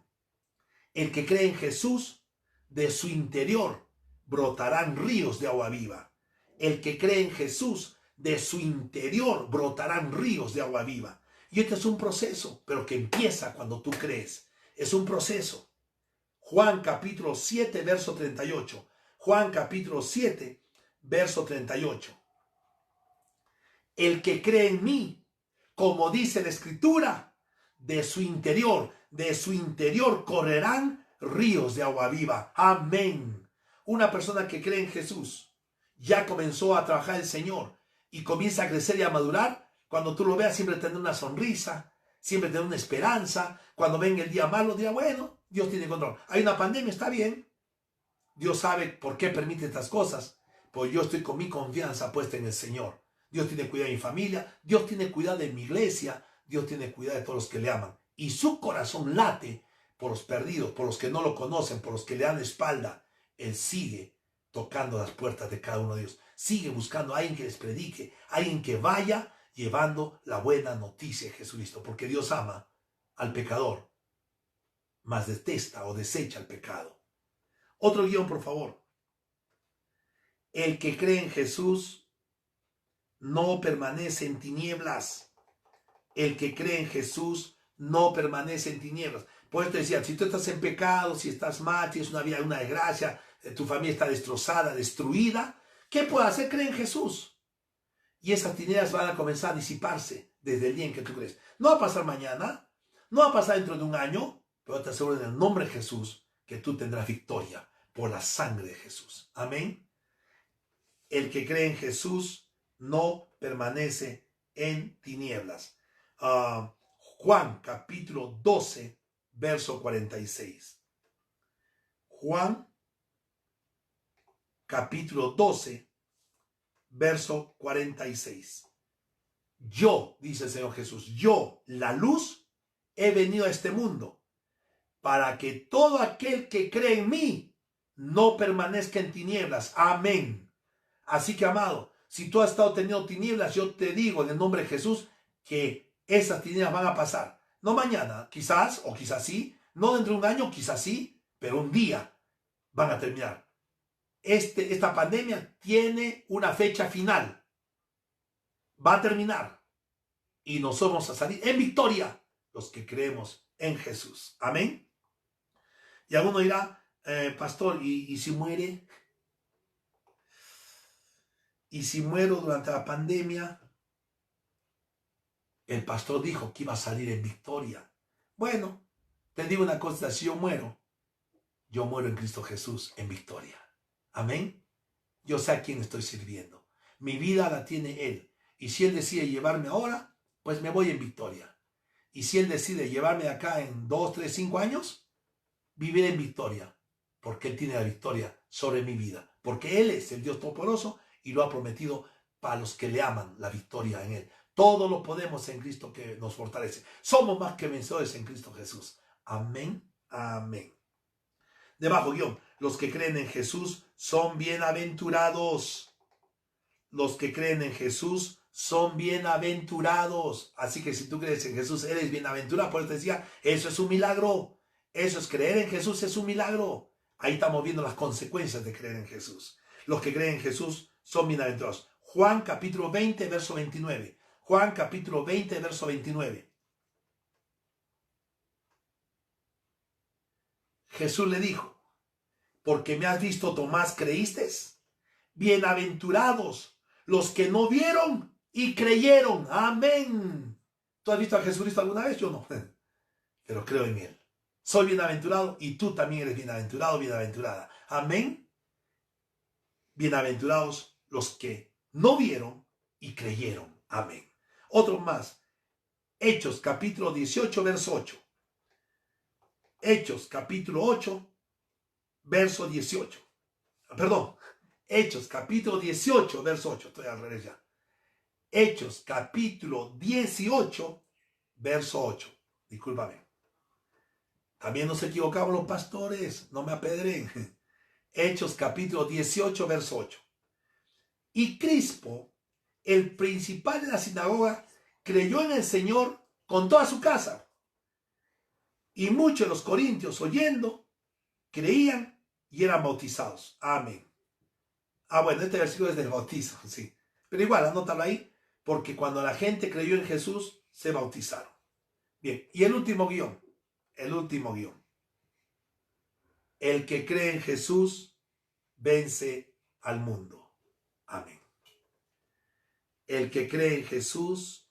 A: El que cree en Jesús, de su interior brotarán ríos de agua viva. El que cree en Jesús, de su interior brotarán ríos de agua viva. Y este es un proceso, pero que empieza cuando tú crees. Es un proceso. Juan capítulo 7, verso 38. Juan capítulo 7, verso 38. El que cree en mí, como dice la Escritura, de su interior correrán ríos de agua viva. Amén. Una persona que cree en Jesús ya comenzó a trabajar el Señor y comienza a crecer y a madurar. Cuando tú lo veas, siempre tendrá una sonrisa, siempre tendrá una esperanza. Cuando venga el día malo, dirá, bueno, Dios tiene control. Hay una pandemia, está bien. Dios sabe por qué permite estas cosas. Pues yo estoy con mi confianza puesta en el Señor. Dios tiene cuidado de mi familia, Dios tiene cuidado de mi iglesia, Dios tiene cuidado de todos los que le aman. Y su corazón late por los perdidos, por los que no lo conocen, por los que le dan la espalda. Él sigue tocando las puertas de cada uno de ellos. Sigue buscando a alguien que les predique, alguien que vaya llevando la buena noticia de Jesucristo. Porque Dios ama al pecador, mas detesta o desecha el pecado. Otro guión, por favor. El que cree en Jesús no permanece en tinieblas. El que cree en Jesús no permanece en tinieblas. Por eso te decía, si tú estás en pecado, si estás mal, tienes una vida, una desgracia, tu familia está destrozada, destruida, ¿qué puedes hacer? Cree en Jesús. Y esas tinieblas van a comenzar a disiparse desde el día en que tú crees. No va a pasar mañana, no va a pasar dentro de un año, pero te aseguro en el nombre de Jesús que tú tendrás victoria por la sangre de Jesús. Amén. El que cree en Jesús no permanece en tinieblas. Juan capítulo 12, verso 46. Juan capítulo 12, verso 46. Yo, dice el Señor Jesús, yo, la luz, he venido a este mundo para que todo aquel que cree en mí no permanezca en tinieblas. Amén. Así que, amado, si tú has estado teniendo tinieblas, yo te digo en el nombre de Jesús que esas tinieblas van a pasar. No mañana, quizás, o quizás sí. No dentro de un año, quizás sí. Pero un día van a terminar. Esta pandemia tiene una fecha final. Va a terminar. Y nos vamos a salir en victoria los que creemos en Jesús. Amén. Y alguno dirá, pastor, ¿y si muere? ¿Y si muero durante la pandemia? El pastor dijo que iba a salir en victoria. Bueno, te digo una cosa, si yo muero en Cristo Jesús en victoria. Amén. Yo sé a quién estoy sirviendo. Mi vida la tiene Él. Y si Él decide llevarme ahora, pues me voy en victoria. Y si Él decide llevarme acá en 2, 3, 5 años, viviré en victoria. Porque Él tiene la victoria sobre mi vida. Porque Él es el Dios Todopoderoso y lo ha prometido para los que le aman, la victoria en Él. Todo lo podemos en Cristo que nos fortalece. Somos más que vencedores en Cristo Jesús. Amén. Amén. Debajo, guión. Los que creen en Jesús son bienaventurados. Los que creen en Jesús son bienaventurados. Así que si tú crees en Jesús, eres bienaventurado. Por eso te decía, eso es un milagro. Eso es creer en Jesús, es un milagro. Ahí estamos viendo las consecuencias de creer en Jesús. Los que creen en Jesús son bienaventurados. Juan capítulo 20, verso 29. Juan capítulo 20, verso 29. Jesús le dijo, porque me has visto, Tomás, ¿creíste? Bienaventurados los que no vieron y creyeron. Amén. ¿Tú has visto a Jesucristo alguna vez? Yo no, pero creo en Él. Soy bienaventurado y tú también eres bienaventurado, bienaventurada. Amén. Bienaventurados los que no vieron y creyeron. Amén. Otro más. Hechos capítulo 18, verso 8. Hechos capítulo 8, verso 18. Perdón. Hechos capítulo 18, verso 8. Estoy al revés ya. Hechos capítulo 18, verso 8. Discúlpame. También nos equivocamos los pastores. No me apedren. Hechos capítulo 18, verso 8. Y Crispo, el principal de la sinagoga, creyó en el Señor con toda su casa. Y muchos de los corintios, oyendo, creían y eran bautizados. Amén. Bueno, este versículo es del bautizo, sí. Pero igual, anótalo ahí, porque cuando la gente creyó en Jesús, se bautizaron. Bien, y el último guión. El que cree en Jesús, vence al mundo. Amén. El que cree en Jesús,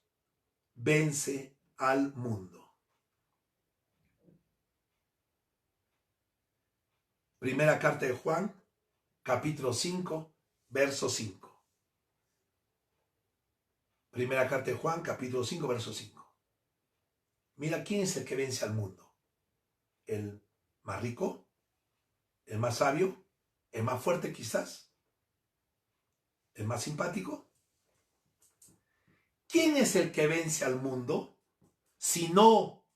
A: vence al mundo. Primera carta de Juan, capítulo 5, verso 5. Primera carta de Juan, capítulo 5, verso 5. Mira, ¿quién es el que vence al mundo? ¿El más rico? ¿El más sabio? ¿El más fuerte quizás? ¿El más simpático? ¿quién es el que vence al mundo? Sino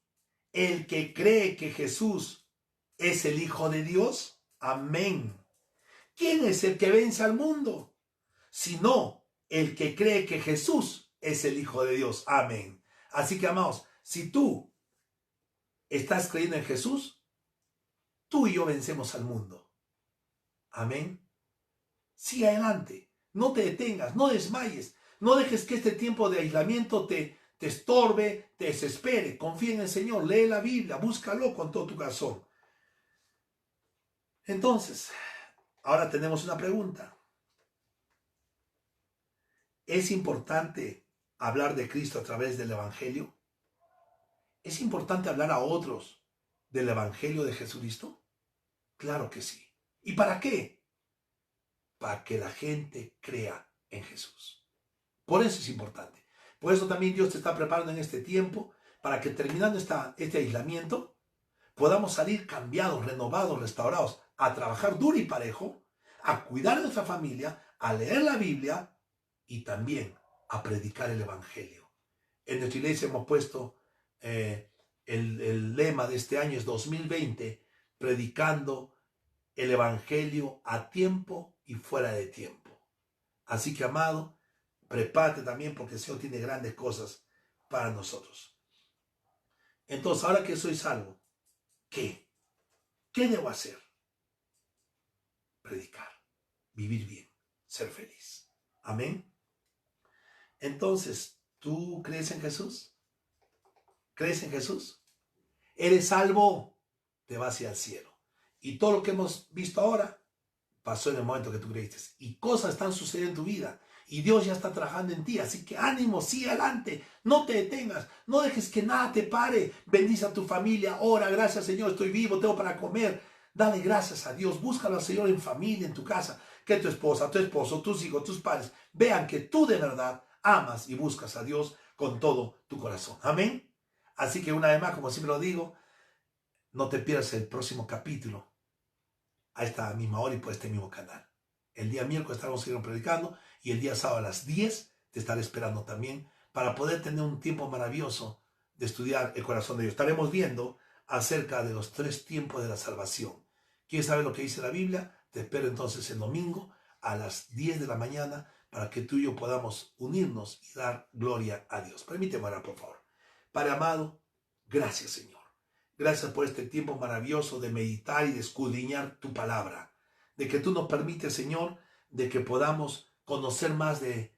A: el que cree que Jesús es el Hijo de Dios. Amén. ¿Quién es el que vence al mundo? Sino el que cree que Jesús es el Hijo de Dios. Amén. Así que, amados, si tú estás creyendo en Jesús, tú y yo vencemos al mundo. Amén. Sigue adelante. No te detengas, no desmayes. No dejes que este tiempo de aislamiento te estorbe, te desespere. Confía en el Señor, lee la Biblia, búscalo con todo tu corazón. Entonces, ahora tenemos una pregunta. ¿Es importante hablar de Cristo a través del Evangelio? ¿Es importante hablar a otros del Evangelio de Jesucristo? Claro que sí. ¿Y para qué? Para que la gente crea en Jesús. Por eso es importante. Por eso también Dios te está preparando en este tiempo para que terminando este aislamiento podamos salir cambiados, renovados, restaurados, a trabajar duro y parejo, a cuidar de nuestra familia, a leer la Biblia y también a predicar el Evangelio. En nuestra iglesia hemos puesto el lema de este año es 2020, predicando el Evangelio a tiempo y fuera de tiempo. Así que, amado, prepárate también porque el Señor tiene grandes cosas para nosotros. Entonces, ahora que soy salvo, ¿qué? ¿Qué debo hacer? Predicar, vivir bien, ser feliz. Amén. Entonces, ¿tú crees en Jesús? ¿Crees en Jesús? ¿Eres salvo? Te vas hacia el cielo. Y todo lo que hemos visto ahora pasó en el momento que tú creíste. Y cosas están sucediendo en tu vida. Y Dios ya está trabajando en ti. Así que ánimo, sigue adelante. No te detengas. No dejes que nada te pare. Bendice a tu familia. Ora, gracias Señor, estoy vivo, tengo para comer. Dale gracias a Dios. Búscalo al Señor en familia, en tu casa. Que tu esposa, tu esposo, tus hijos, tus padres vean que tú de verdad amas y buscas a Dios con todo tu corazón. Amén. Así que una vez más, como siempre lo digo, no te pierdas el próximo capítulo a esta misma hora y por este mismo canal. El día miércoles estaremos predicando y el día sábado a las 10 te estaré esperando también para poder tener un tiempo maravilloso de estudiar el corazón de Dios. Estaremos viendo acerca de los 3 tiempos de la salvación. ¿Quieres saber lo que dice la Biblia? Te espero entonces el domingo a las 10 de la mañana para que tú y yo podamos unirnos y dar gloria a Dios. Permíteme orar, por favor. Padre amado, gracias Señor. Gracias por este tiempo maravilloso de meditar y de escudriñar tu palabra. De que tú nos permites, Señor, de que podamos conocer más de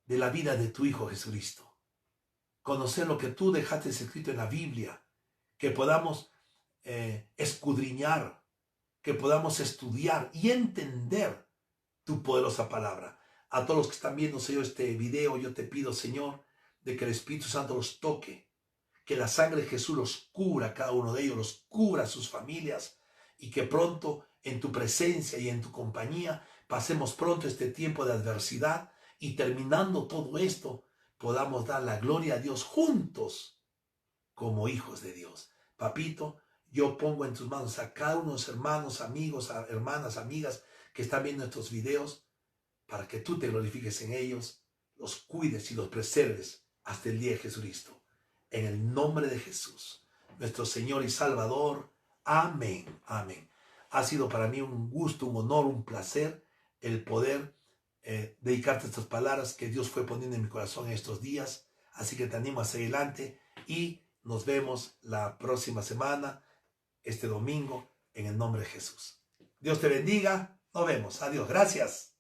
A: la vida de tu Hijo Jesucristo. Conocer lo que tú dejaste escrito en la Biblia. Que podamos escudriñar, que podamos estudiar y entender tu poderosa palabra. A todos los que están viendo, Señor, este video, yo te pido, Señor, de que el Espíritu Santo los toque. Que la sangre de Jesús los cubra, cada uno de ellos, los cubra a sus familias y que pronto en tu presencia y en tu compañía pasemos pronto este tiempo de adversidad y terminando todo esto podamos dar la gloria a Dios juntos como hijos de Dios. Papito, yo pongo en tus manos a cada uno de los hermanos, amigos, hermanas, amigas que están viendo estos videos para que tú te glorifiques en ellos, los cuides y los preserves hasta el día de Jesucristo. En el nombre de Jesús, nuestro Señor y Salvador. Amén, amén. Ha sido para mí un gusto, un honor, un placer el poder dedicarte estas palabras que Dios fue poniendo en mi corazón en estos días. Así que te animo a seguir adelante y nos vemos la próxima semana, este domingo, en el nombre de Jesús. Dios te bendiga. Nos vemos. Adiós. Gracias.